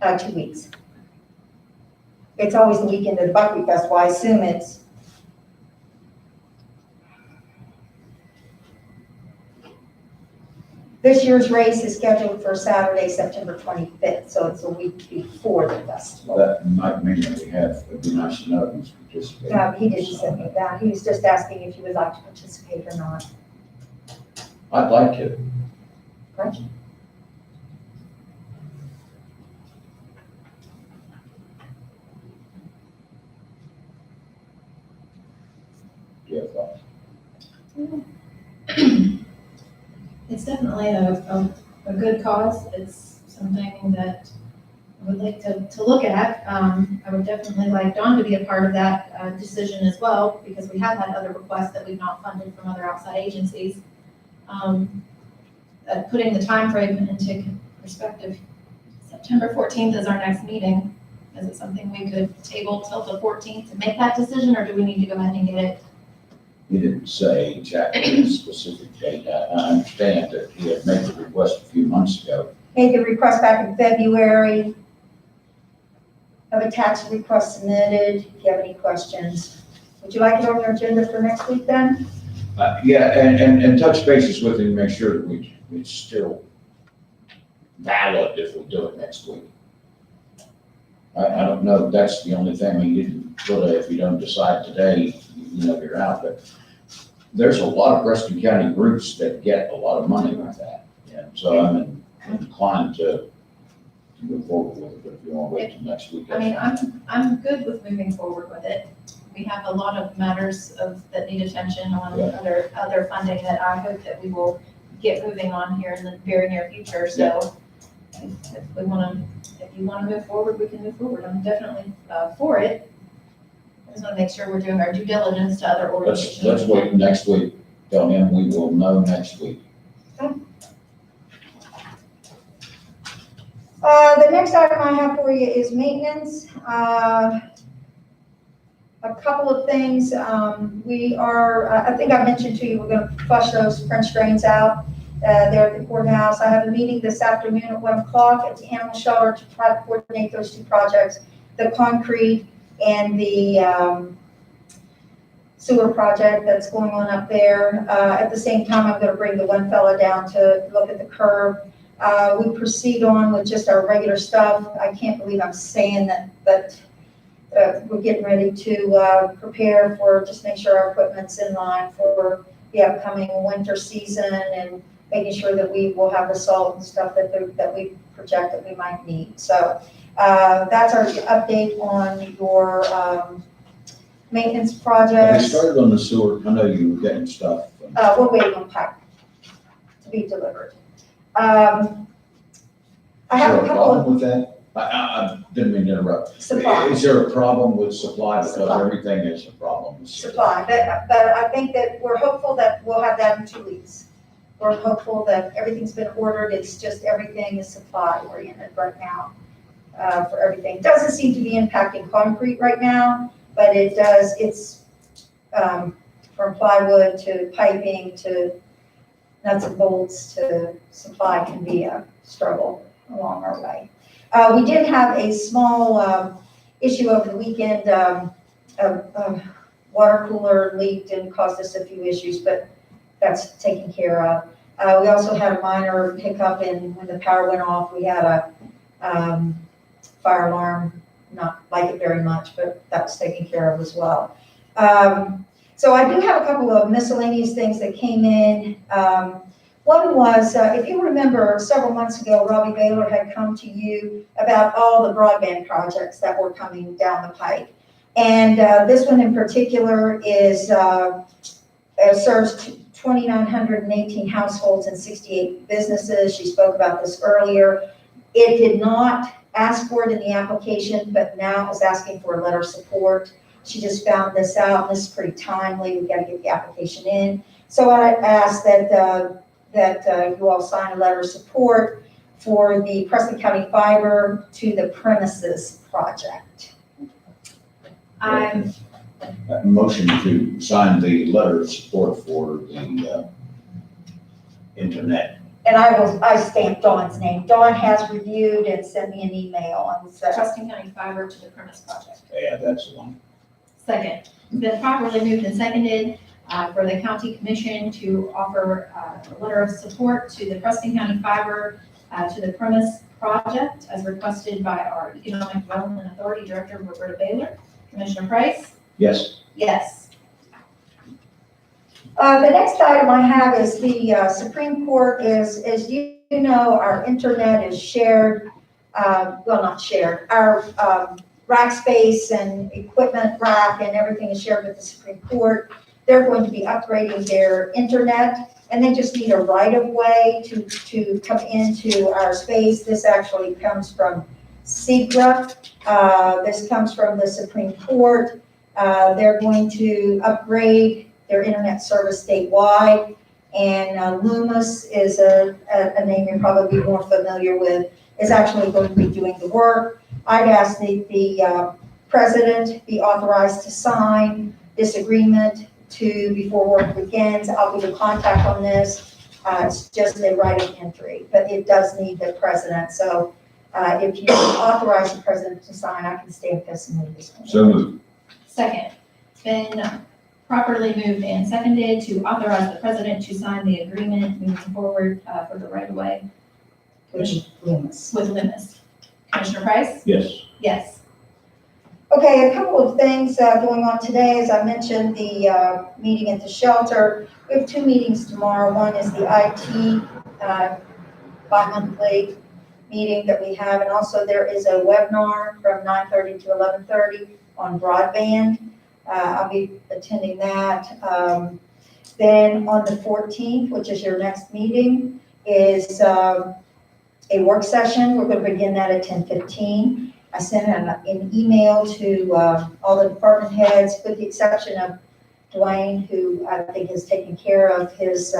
2 weeks. It's always the weekend of the Buckwheat Festival. I assume it's. This year's race is scheduled for Saturday, September 25th, so it's a week before the festival. that might mean that it'd be nice to know who's participating. He didn't send me that. He was just asking if you would like to participate or not. I'd like to. Right? Do you have thoughts? It's definitely a good cause. It's something that I would like to look at. I would definitely like Dawn to be a part of that decision as well, because we have had other requests that we've not funded from other outside agencies. Putting the time frame into perspective, September 14th is our next meeting. Is it something we could table till the 14th to make that decision, or do we need to go ahead and get it? He didn't say exactly the specific date. I understand that he had made the request a few months ago. Made the request back in February. Have a tax request submitted. If you have any questions, would you like it on your agenda for next week then? Yeah, and touch bases with him, make sure that it's still valid if we do it next week. I don't know, that's the only thing we didn't put, if you don't decide today, you're out, but there's a lot of Preston County groups that get a lot of money with that. And so I'm inclined to move forward with it, but if you want to wait till next week. I mean, I'm good with moving forward with it. We have a lot of matters that need attention on Yeah. other funding that I hope that we will get moving on here in the very near future. So if you want to move forward, we can move forward. I'm definitely for it. I just want to make sure we're doing our due diligence to other organizations. Let's wait next week, tell him we will know next week. The next item I have for you is maintenance. A couple of things. We are, I think I mentioned to you, we're going to flush those French drains out there at the courthouse. I have a meeting this afternoon at 1 o'clock at the animal shelter to try to coordinate those two projects, the concrete and the sewer project that's going on up there. At the same time, I'm going to bring the one fella down to look at the curb. We proceed on with just our regular stuff. I can't believe I'm saying that, but we're getting ready to prepare for, just make sure our equipment's in line for the upcoming winter season and making sure that we will have the salt and stuff that we project that we might need. So that's our update on your maintenance Have they projects. started on the sewer? I know you were getting stuff. We're waiting on pipe to be delivered. I Is have there a a couple of problem with that? I didn't mean to interrupt. supply. Is there a problem with supply? Because Supply. everything is a problem with supply. But I think that we're hopeful that we'll have that in 2 weeks. We're hopeful that everything's been ordered, it's just everything is supply oriented right now, for everything. Doesn't seem to be impacting concrete right now, but it does, it's, from plywood to piping to nuts and bolts to supply can be a struggle along our way. We did have a small, issue over the weekend, a water cooler leaked and caused us a few issues, but that's taken care of. We also had a minor hiccup when the power went off. We had a fire alarm, not like it very much, but that was taken care of as well. So I do have a couple of miscellaneous things that came in. One was, if you remember, several months ago, Robbie Baylor had come to you about all the broadband projects that were coming down the pike. And this one in particular is serves 2,918 households and 68 businesses. She spoke about this earlier. It did not ask for it in the application, but now is asking for a letter of support. She just found this out, and this is pretty timely. We've got to get the application in. So I asked that you all sign a letter of support for the Preston County Fiber to the Premises project. Motion to sign the letter of support for the internet. And I stamped Dawn's name. Dawn has reviewed and sent me an email on the Preston County Fiber to the Premise project. Yeah, that's the one. Second, been properly moved and seconded for the county commission to offer a letter of support to the Preston County Fiber to the Premise project as requested by our Economic Development Authority Director, Roberta Baylor. Commissioner Price? Yes. Yes. The next item I have is the Supreme Court is, as you know, our internet is shared, well, not shared, our rack space and equipment rack and everything is shared with the Supreme Court. They're going to be upgrading their internet, and they just need a right-of-way to come into our space. This actually comes from SECRA. This comes from the Supreme Court. They're going to upgrade their internet service statewide, and Loomis is a name you're probably more familiar with, is actually going to be doing the work. I'd ask the president be authorized to sign this agreement before work begins. I'll give you contact on this. It's just a right of entry, but it does need the president. So if you authorize the president to sign, I can stamp this and move this one. So moved. Second, been properly moved and seconded to authorize the president to sign the agreement moving forward for the right-of-way Which is Loomis. with Loomis. Commissioner Price? Yes. Yes. Okay, a couple of things going on today. As I mentioned, the meeting at the shelter. We have 2 meetings tomorrow. One is the IT bi-monthly meeting that we have, and also there is a webinar from 9:30 to 11:30 on broadband. I'll be attending that. Then on the 14th, which is your next meeting, is a work session. We're going to begin that at 10:15. I sent an email to all the department heads, with the exception of Dwayne, who I think has taken care of his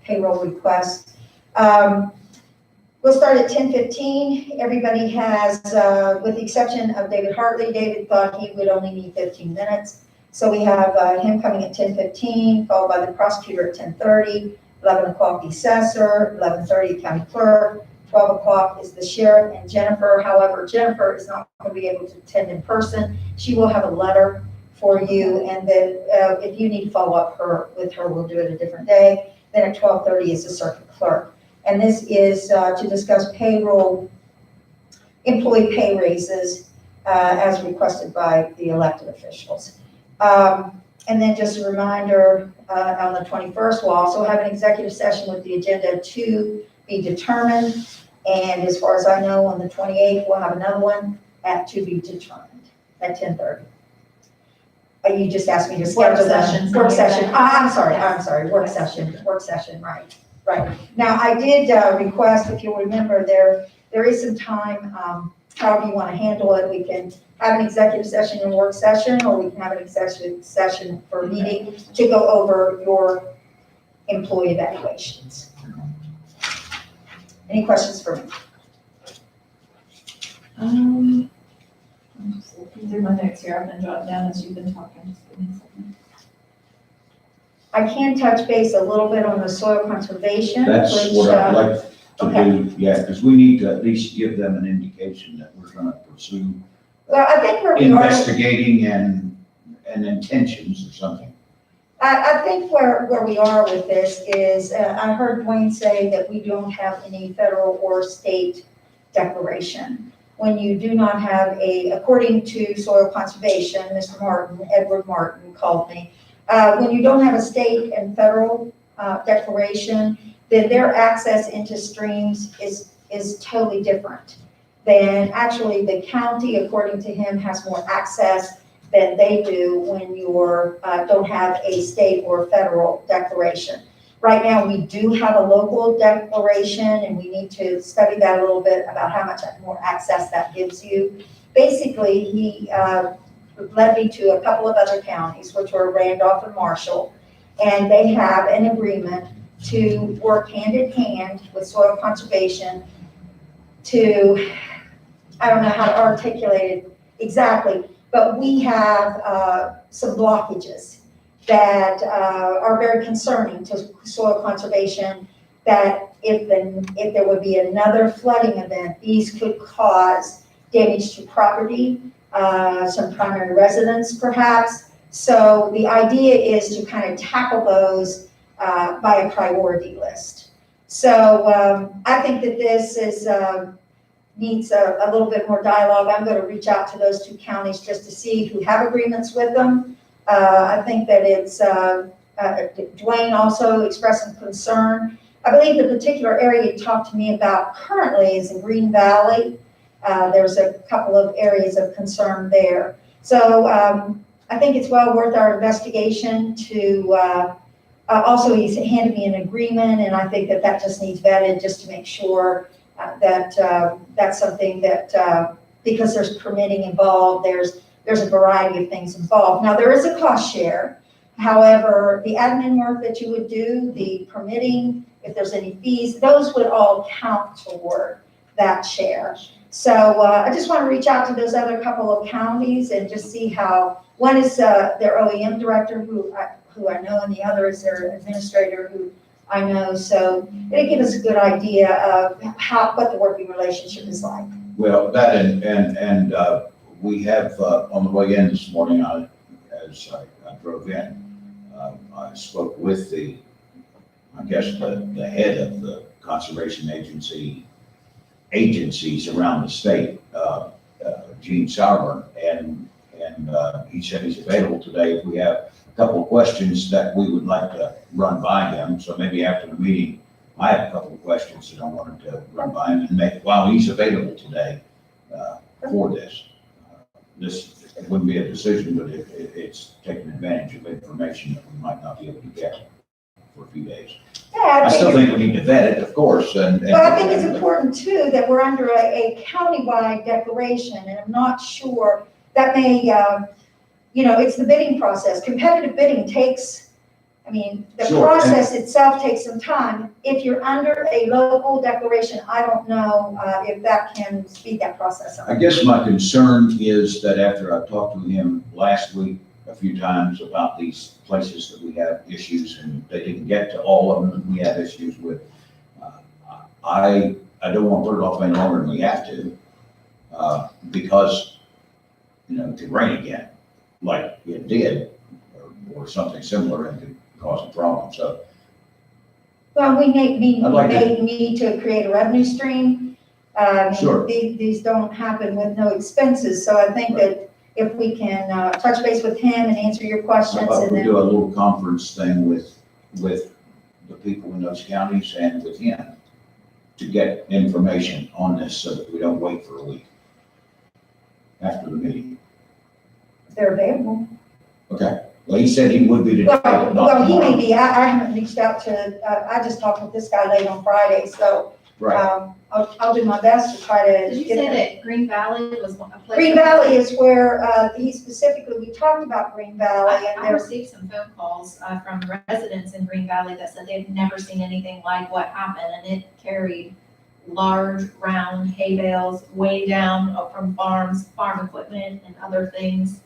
payroll request. We'll start at 10:15. Everybody has, with the exception of David Hartley, David thought he would only need 15 minutes. So we have him coming at 10:15, followed by the prosecutor at 10:30, 11 o'clock the assessor, 11:30 county clerk, 12 o'clock is the sheriff and Jennifer. However, Jennifer is not going to be able to attend in person. She will have a letter for you, and then if you need to follow up with her, we'll do it a different day. Then at 12:30 is the circuit clerk. And this is to discuss payroll, employee pay raises as requested by the elected officials. And then just a reminder, on the 21st, we'll also have an executive session with the agenda to be determined. And as far as I know, on the 28th, we'll have another one to be determined at 10:30. You just asked me to Work schedule sessions. Work session, I'm sorry, work session, right. Now, I did request, if you'll remember, there is some time, however you want to handle it. We can have an executive session and work session, or we can have an executive session for a meeting to go over your employee evaluations. Any questions for me? I'm just looking through my notes here. I've been jotting down as you've been talking. Just give me a second. I can touch base a little bit on the soil conservation, That's which, what I'd like to okay. do, yeah, because we need to at least give them an indication that we're gonna pursue well, I think where we are, investigating and intentions or something. I think where we are with this is, I heard Dwayne say that we don't have any federal or state declaration. When you do not have according to soil conservation, Mr. Martin, Edward Martin called me, when you don't have a state and federal declaration, then their access into streams is totally different. Then actually the county, according to him, has more access than they do when you don't have a state or federal declaration. Right now, we do have a local declaration, and we need to study that a little bit about how much more access that gives you. Basically, he led me to a couple of other counties, which were Randolph and Marshall, and they have an agreement to work hand in hand with soil conservation to, I don't know how to articulate it exactly, but we have some blockages that are very concerning to soil conservation, that if there would be another flooding event, these could cause damage to property, some primary residence perhaps. So the idea is to kind of tackle those by a priority list. So I think that this needs a little bit more dialogue. I'm going to reach out to those two counties just to see who have agreements with them. I think that it's, Dwayne also expressed some concern. I believe the particular area you talked to me about currently is in Green Valley. There's a couple of areas of concern there. So I think it's well worth our investigation to, also he's handed me an agreement, and I think that just needs vetted just to make sure that that's something that, because there's permitting involved, there's a variety of things involved. Now, there is a cost share. However, the admin work that you would do, the permitting, if there's any fees, those would all count toward that share. So I just want to reach out to those other couple of counties and just see how, one is their OEM director who I know, and the other is their administrator who I know. So it'll give us a good idea of what the working relationship is like. Well, that and we have, on the way in this morning, as I drove in, I spoke with the head of the conservation agencies around the state, Gene Sauerburn, and he said he's available today if we have a couple of questions that we would like to run by him. So maybe after the meeting, I have a couple of questions that I wanted to run by him and make, while he's available today for this. This wouldn't be a decision, but it's taking advantage of information that we might not be able to get for a few days. Yeah, I still think we need to vet it, of course, and. But I think it's important too that we're under a countywide declaration, and I'm not sure that may, it's the bidding process. Competitive bidding takes, the Sure. process itself takes some time. If you're under a local declaration, I don't know if that can speed that process up. I guess my concern is that after I talked to him last week a few times about these places that we have issues, and they didn't get to all of them that we have issues with, I don't want to put it off any longer than we have to, because, it could rain again, like it did, or something similar, and could cause a problem. So Well, we may I'd need to create a revenue stream. Sure. These don't happen with no expenses, so I think that if we can touch base with him and answer your how questions, about and we then, do a little conference thing with the people in those counties and with him to get information on this so that we don't wait for a week after the meeting. if they're available. Okay, well, he said he would be today, but not Well, he may tomorrow. be, I haven't reached out to, I just talked with this guy late on Friday, so, Right, I'll do my best to try to. Did you get say him. that Green Valley was a place? Green Valley is where, he specifically, we talked about Green Valley and I there, received some phone calls from residents in Green Valley that said they've never seen anything like what happened, and it carried large, round hay bales way down from farms, farm equipment and other things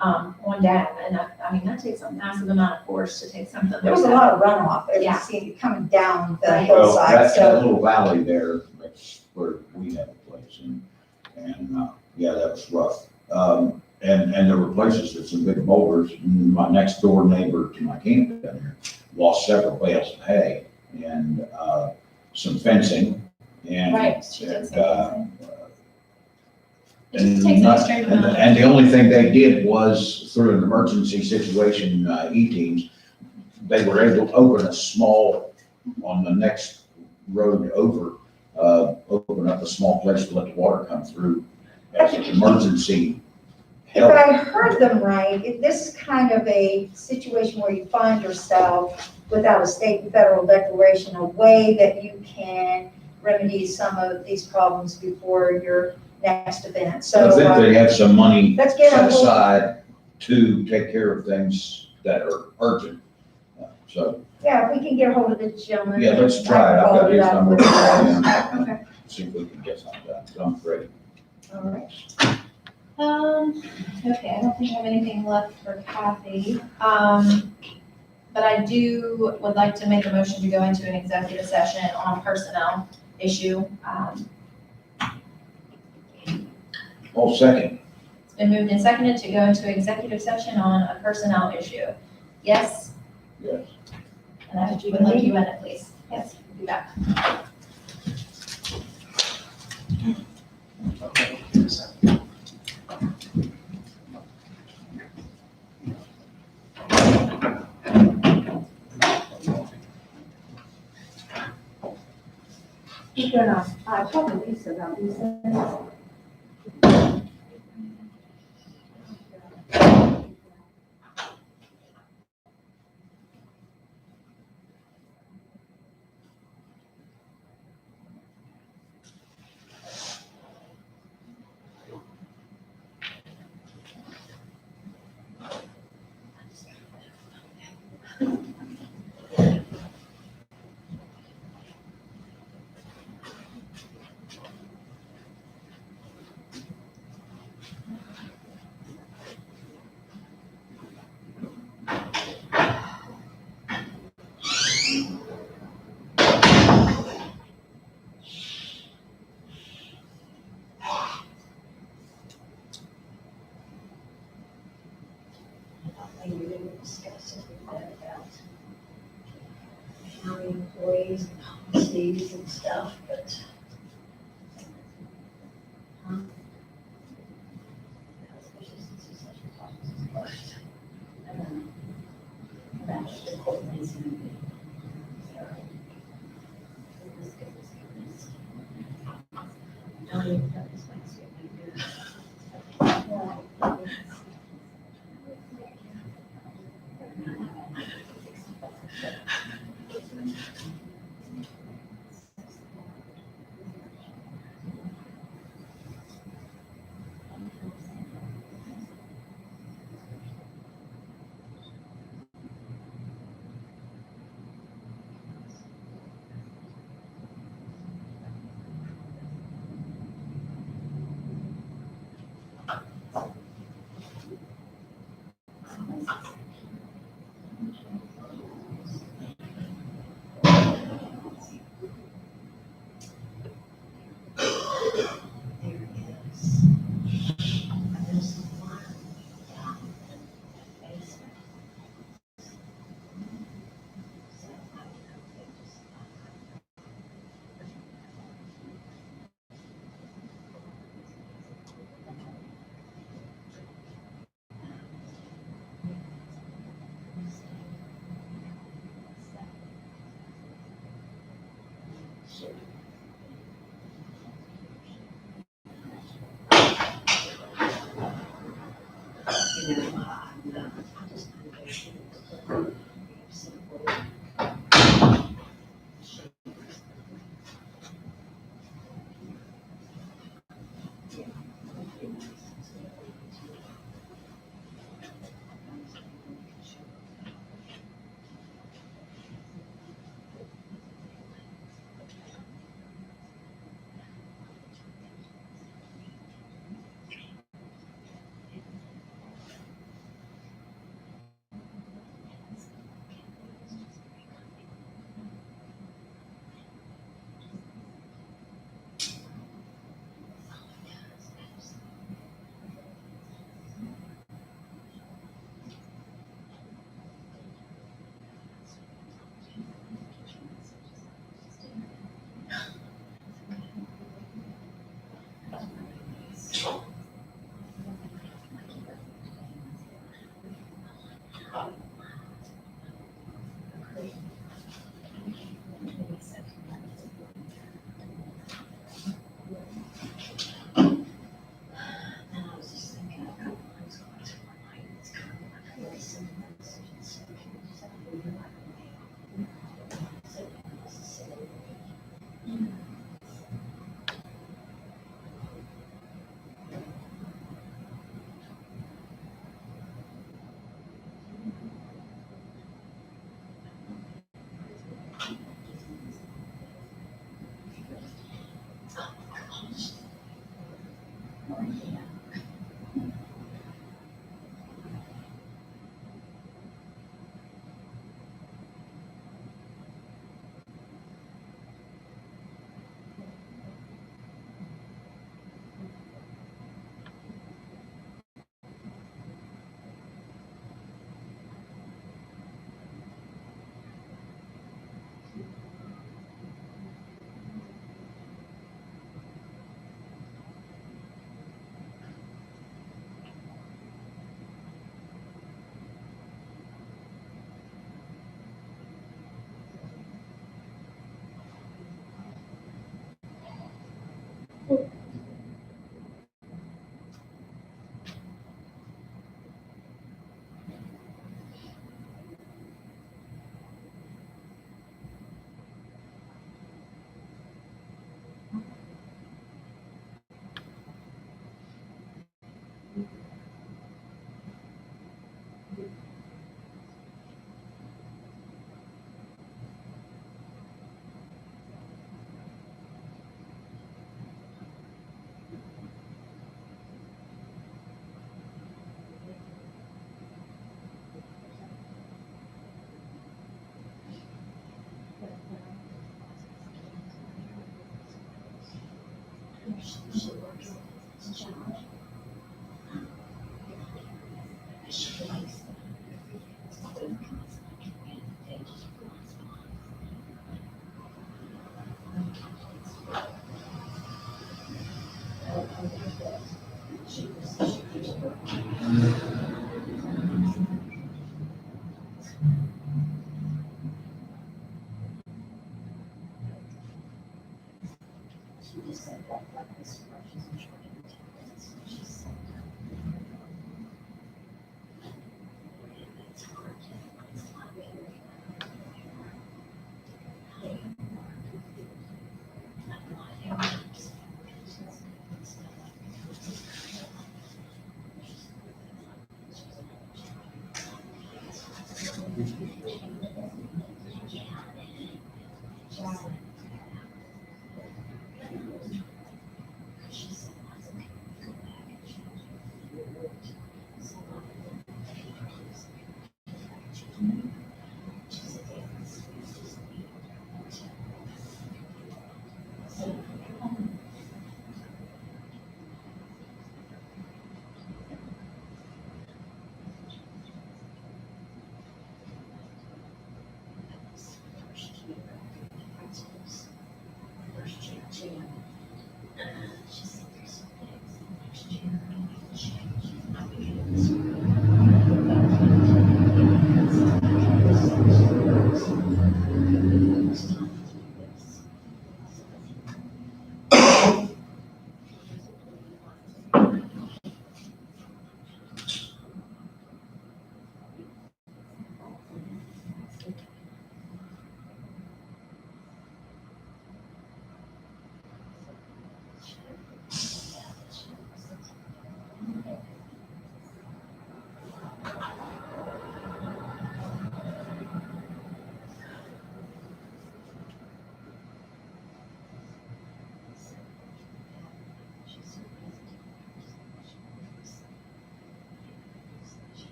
on down. And I mean, that takes a massive amount of force to take something like that. there was a lot of runoff, there, you Yeah. see it coming down the Right. well, hillside, that so. little valley there, that's where we have a place, and, yeah, that was rough. And there were places that some big boulders, my next door neighbor to my camp down here lost several bales of hay and, some fencing and. Right, she did say and, that. It just takes an not- extreme amount of. And the only thing they did was through an emergency situation, E-teams, they were able to open a small, on the next road over, open up a small place to let the water come through as an emergency If help. I heard them right, this is kind of a situation where you find yourself without a state and federal declaration, a way that you can remedy some of these problems before your next event. So, I think they have some money let's get set a hold, aside to take care of things that are urgent. So, yeah, if we can get a hold of this gentleman. yeah, let's I try it. can I've follow got his it up number. with- and Okay, see if we can get something done. So I'm ready. all right. Okay, I don't think I have anything left for Kathy. But I would like to make a motion to go into an executive session on personnel issue. Oh, second. It's been moved and seconded to go into executive session on a personnel issue. Yes? Yes. And I would like you in it, please. Yes, we'll be back. Okay, give me a second. You're gonna, I talked to Lisa about these things. Maybe we will discuss it with them about county employees and policies and stuff, but. Especially since it's such a topic first. About the court is gonna be. Let's get this going. Don't even know this one's gonna be good.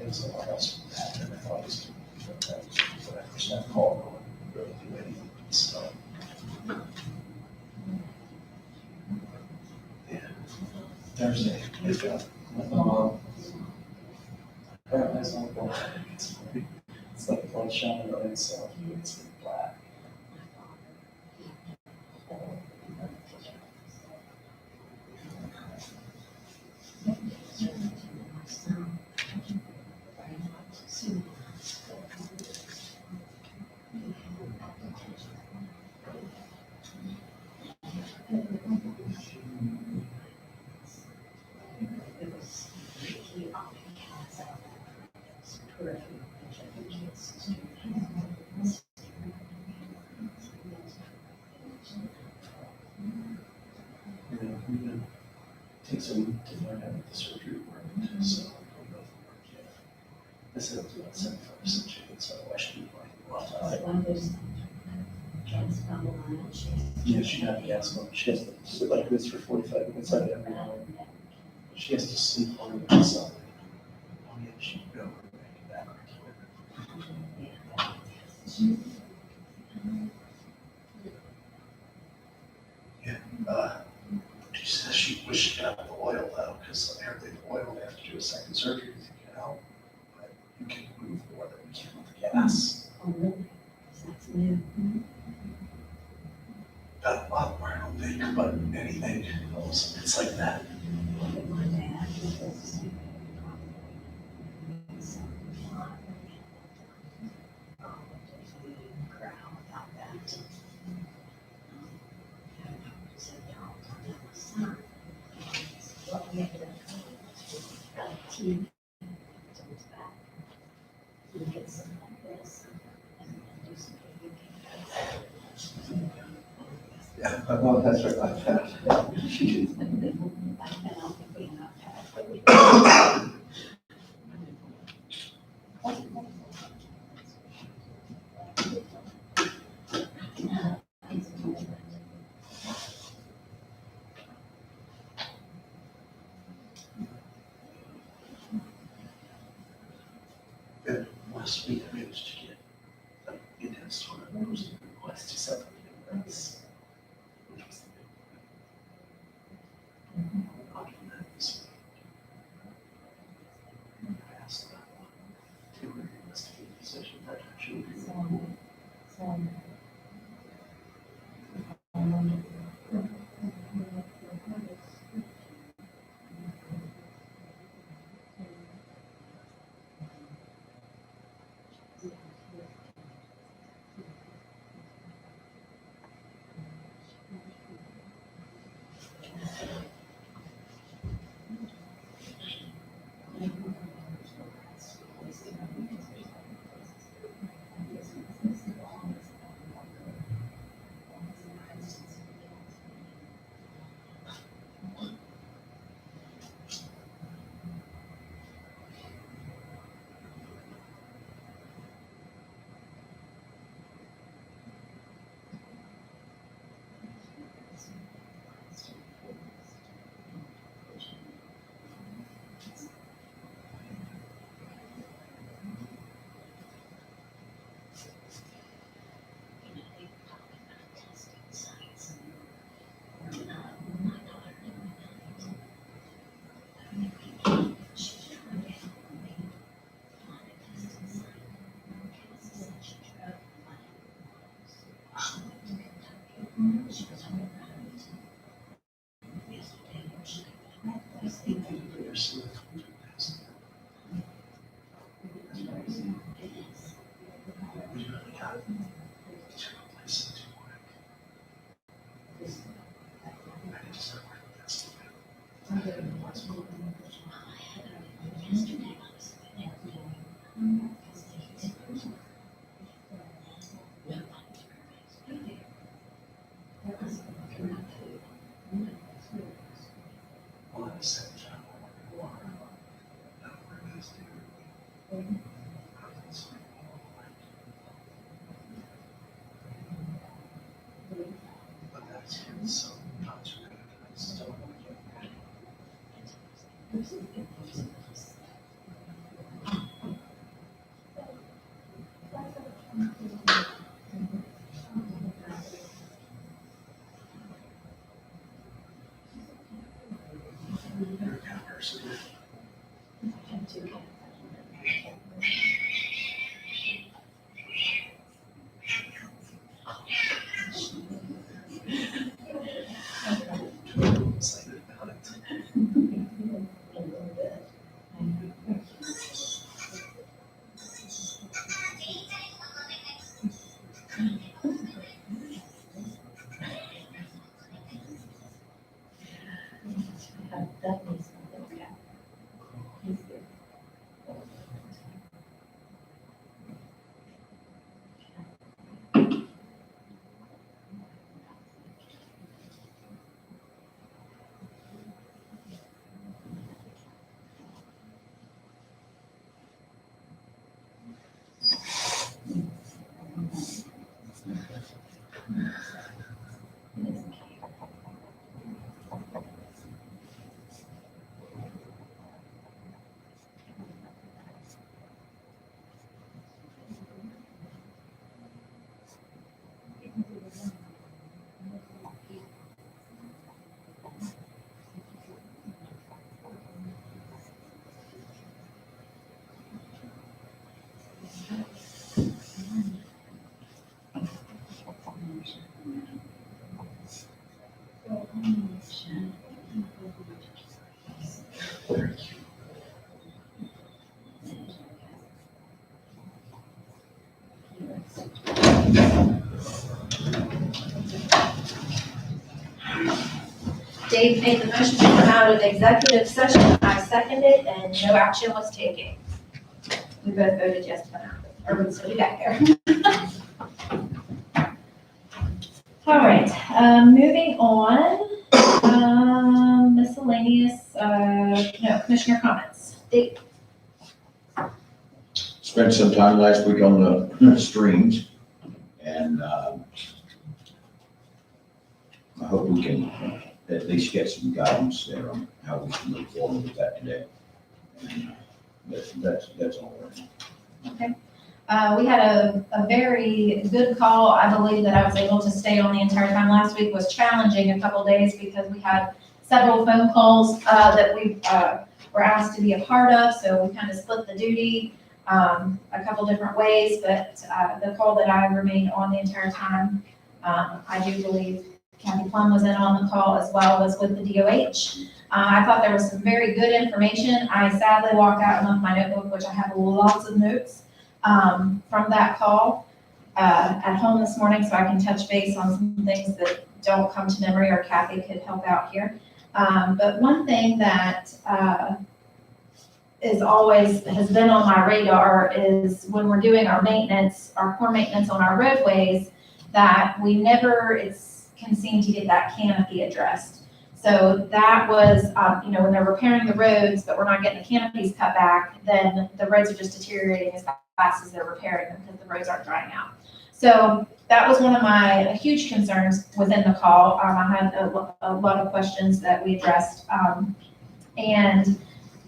There's a lot else happening. I always do. But I understand call really do anything. So. Yeah. Thursday. Good job. Apparently it's not black. It's like a light shining on itself. It's black. You know, we've been, takes a week to find out what the surgery worked, so we both work yet. I said it was about 75% chance, so I should be like, well, yeah, she had the gas on, she has to sit like this for 45 minutes out of every hour. She has to sleep on the outside. Oh yeah, she can go back to yeah, she says she wished she got the oil though, because apparently the oil, they have to do a second surgery to get out. But you can move more than you can with the gas. Got a lot more, I don't think, but anything else, it's like that. Yeah, well, that's right, like that. And last week I managed to get like intense sort of posted requests to set up events, which was the big one. I'll do that this week. I asked about one. They were investigating the session that actually be so not too good. I still want to get married. You're a cat person. Excited about it. Dave made the motion to come out of executive session. I seconded it, and no action was taken. We both voted yes to come out, or so we got there. All right, moving on, miscellaneous, no, commissioner comments. Dave? Spent some time last week on the streams, and I hope we can at least get some guidance there on how we can move forward with that today. And that's all right now. Okay. We had a very good call. I believe that I was able to stay on the entire time. Last week was challenging a couple days because we had several phone calls that we were asked to be a part of, so we kind of split the duty a couple different ways, but the call that I remained on the entire time, I do believe Kathy Plum was in on the call as well, was with the DOH. I thought there was some very good information. I sadly walked out and left my notebook, which I have lots of notes from that call at home this morning, so I can touch base on some things that don't come to memory, or Kathy could help out here. But one thing that has been on my radar is when we're doing our maintenance, our core maintenance on our roadways, that we never can seem to get that canopy addressed. So that was, when they're repairing the roads, but we're not getting the canopies cut back, then the roads are just deteriorating as fast as they're repairing them because the roads aren't drying out. So that was one of my huge concerns within the call. I had a lot of questions that we addressed. And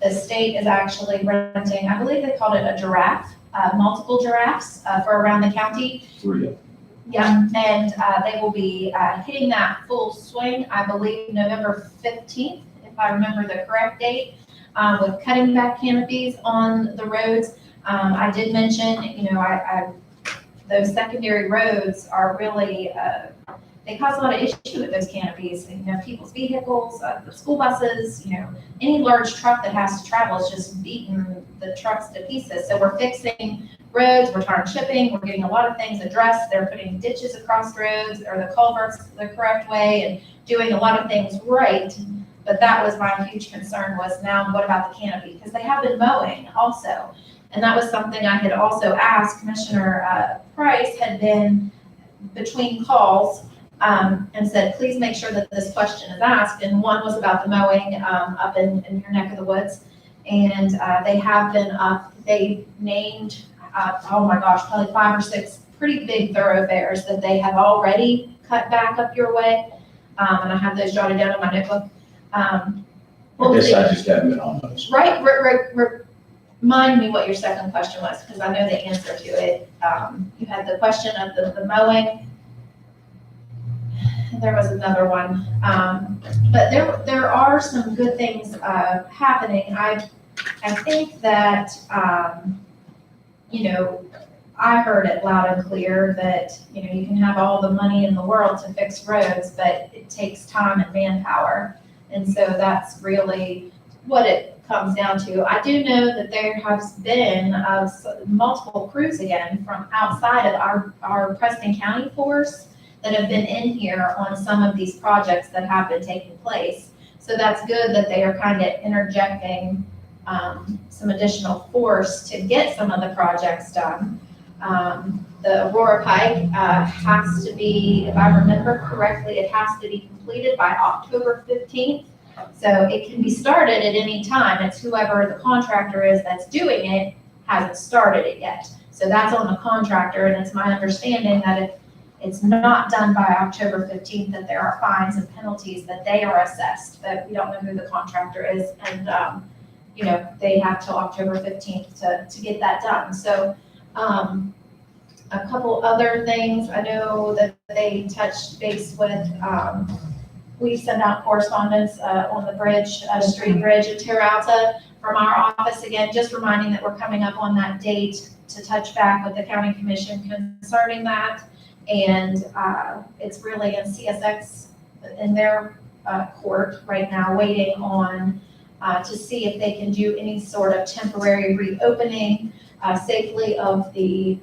the state is actually renting, I believe they called it a giraffe, multiple giraffes for around the county. 3 of them. Yeah, and they will be hitting that full swing, I believe, November 15th, if I remember the correct date, with cutting back canopies on the roads. I did mention, those secondary roads are really, they cause a lot of issue with those canopies. People's vehicles, the school buses, any large truck that has to travel is just beating the trucks to pieces. So we're fixing roads, we're tarring chipping, we're getting a lot of things addressed. They're putting ditches across roads or the culverts the correct way and doing a lot of things right. But that was my huge concern, was now what about the canopy? Because they have been mowing also. And that was something I had also asked. Commissioner Price had been between calls and said, please make sure that this question is asked. And one was about the mowing up in your neck of the woods. And they have been up, they named, oh my gosh, probably 5 or 6 pretty big thoroughfares that they have already cut back up your way. And I have those jotted down in my notebook. I guess I just haven't been on those. Right. Remind me what your second question was, because I know the answer to it. You had the question of the mowing. There was another one. But there are some good things happening. I think that, I heard it loud and clear that, you can have all the money in the world to fix roads, but it takes time and manpower. And so that's really what it comes down to. I do know that there has been multiple crews again from outside of our Preston County force that have been in here on some of these projects that have been taking place. So that's good that they are kind of interjecting some additional force to get some of the projects done. The Aurora Pike has to be, if I remember correctly, it has to be completed by October 15th. So it can be started at any time. It's whoever the contractor is that's doing it hasn't started it yet. So that's on the contractor, and it's my understanding that if it's not done by October 15th, that there are fines and penalties that they are assessed, but we don't know who the contractor is. And, they have till October 15th to get that done. So a couple other things I know that they touched base with, we send out correspondence on the bridge, street bridge at Terra Alta from our office. Again, just reminding that we're coming up on that date to touch back with the county commission concerning that. And it's really in CSX in their court right now, waiting on to see if they can do any sort of temporary reopening safely of the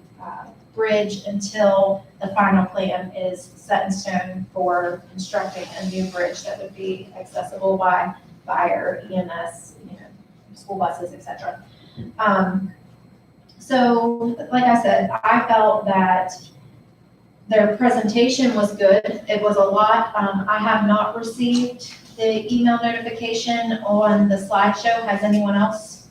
bridge until the final plan is set in stone for constructing a new bridge that would be accessible by fire, EMS, school buses, etc. So, like I said, I felt that their presentation was good. It was a lot. I have not received the email notification on the slideshow. Has anyone else?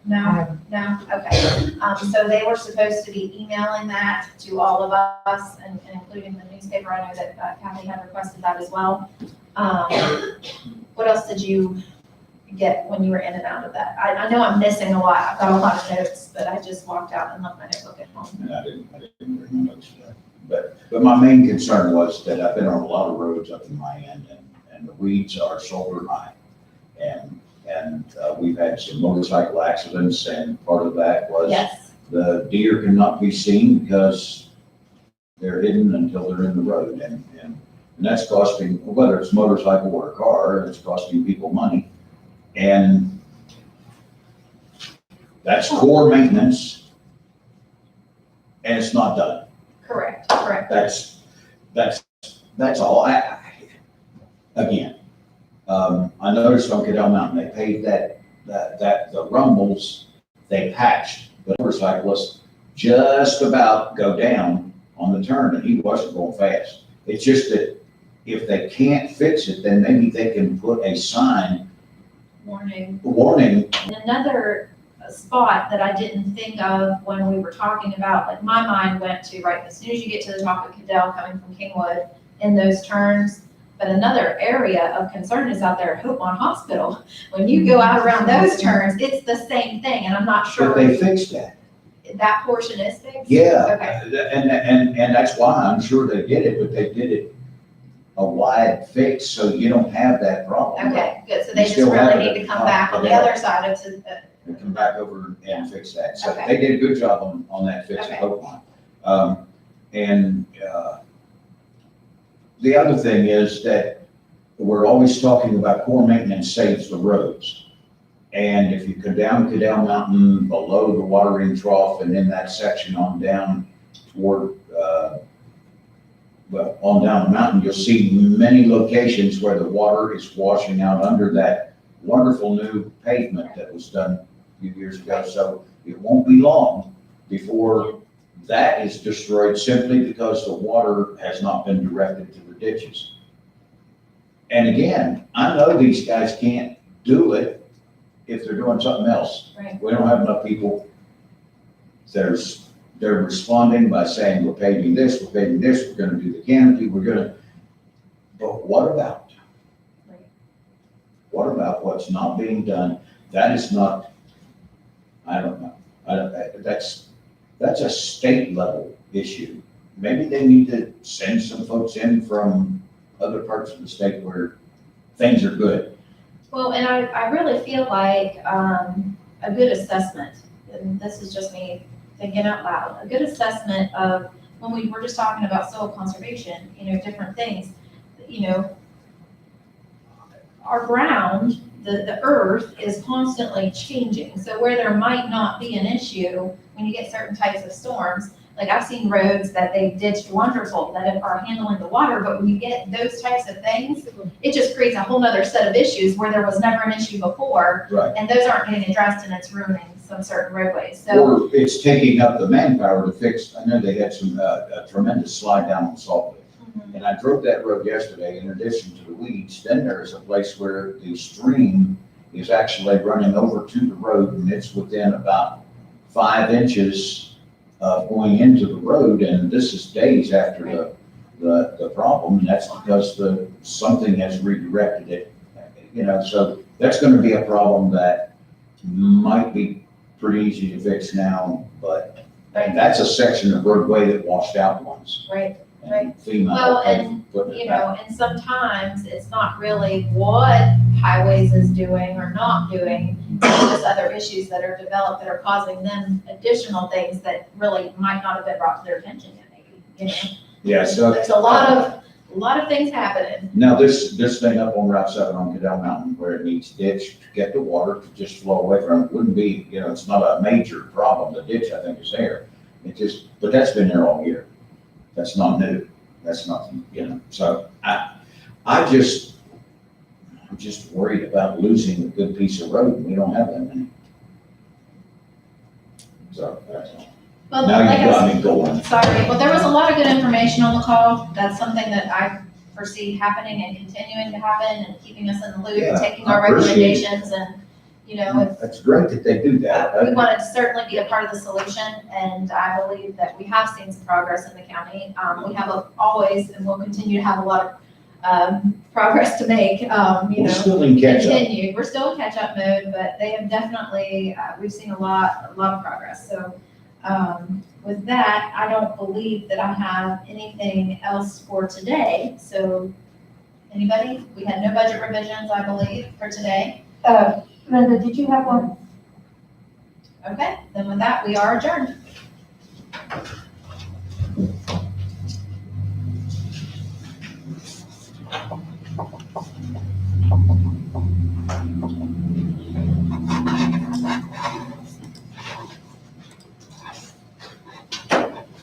No? No? Okay. So they were supposed to be emailing that to all of us, and including the newspaper. I know that Kathy had requested that as well. What else did you get when you were in and out of that? I know I'm missing a lot. I've got a lot of notes, but I just walked out and left my notebook at home. And I didn't bring my notes today. But my main concern was that I've been on a lot of roads up in my end, and the weeds are shoulder high. And we've had some motorcycle accidents, and part of that was Yes. the deer cannot be seen because they're hidden until they're in the road. And that's costing, whether it's motorcycle or a car, it's costing people money. And that's core maintenance, and it's not done. Correct. That's all. Again, I noticed on Cadell Mountain, they paved that the rumbles, they patched. The motorcyclist just about go down on the turn, and he wasn't going fast. It's just that if they can't fix it, then maybe they can put a sign Warning. Mm-hmm. And another spot that I didn't think of when we were talking about, like my mind went to, right, as soon as you get to the top of Cadell coming from Kingwood in those turns. But another area of concern is out there at Hope on Hospital. When you go out around those turns, it's the same thing, and I'm not But sure they fixed that. that portion is fixed. Yeah, Okay. and that's why I'm sure they did it, but they did it a wide fix, so you don't have that problem. Okay, good. So they You just still have really it need at to come the back top, on the yeah. other side of, And come back over and fix that. So Okay. they did a good job on that fix Okay. at Hope Line. The other thing is that we're always talking about core maintenance saves the roads. And if you go down Cadell Mountain below the watering trough and in that section on down toward, on down the mountain, you'll see many locations where the water is washing out under that wonderful new pavement that was done a few years ago. So it won't be long before that is destroyed simply because the water has not been directed to the ditches. And again, I know these guys can't do it if they're doing something else. Right. We don't have enough people. They're responding by saying, we're paving this, we're gonna do the canopy, but what about? Right. What about what's not being done? That is not, I don't know. That's a state level issue. Maybe they need to send some folks in from other parts of the state where things are good. Well, and I really feel like a good assessment, and this is just me thinking out loud, a good assessment of when we were just talking about soil conservation, different things, our ground, the earth is constantly changing. So where there might not be an issue, when you get certain types of storms, like I've seen roads that they ditched wonderful, that are handling the water, but when you get those types of things, it just creates a whole nother set of issues where there was never an issue before. Right. And those aren't getting addressed, and it's ruining some certain roadways. So, Or it's taking up the manpower to fix, I know they had some, a tremendous slide down on Salt Lake. And I drove that road yesterday, in addition to the weeds, then there is a place where the stream is actually running over to the road, and it's within about 5 inches of going into the road, and this is days after the problem, and that's because something has redirected it. So that's gonna be a problem that might be pretty easy to fix now, but and that's a section of roadway that washed out once. right. And FEMA Well, had put it back. And sometimes it's not really what highways is doing or not doing, it's just other issues that are developed that are causing them additional things that really might not have been brought to their attention yet, maybe, Yeah, so There's a lot of things happening. now this thing up on Route 7 on Cadell Mountain where it needs ditch to get the water to just flow away from it wouldn't be, it's not a major problem. The ditch, I think, is there. It just, but that's been there all year. That's not new. That's nothing, so I'm just worried about losing a good piece of road, and we don't have that many. So, that's all. Well, Now like you've I got me going. Sorry, well, there was a lot of good information on the call. That's something that I foresee happening and continuing to happen and keeping us in the loop Yeah, and taking I our appreciate it. recommendations and, if That's great that they do that. we want to certainly be a part of the solution, and I believe that we have seen some progress in the county. We have always, and will continue to have a lot of progress to make, We're still in catch up. continued. We're still in catch-up mode, but they have definitely, we've seen a lot of progress. So with that, I don't believe that I have anything else for today. So anybody? We had no budget revisions, I believe, for today. Linda, did you have one? Okay, then with that, we are adjourned.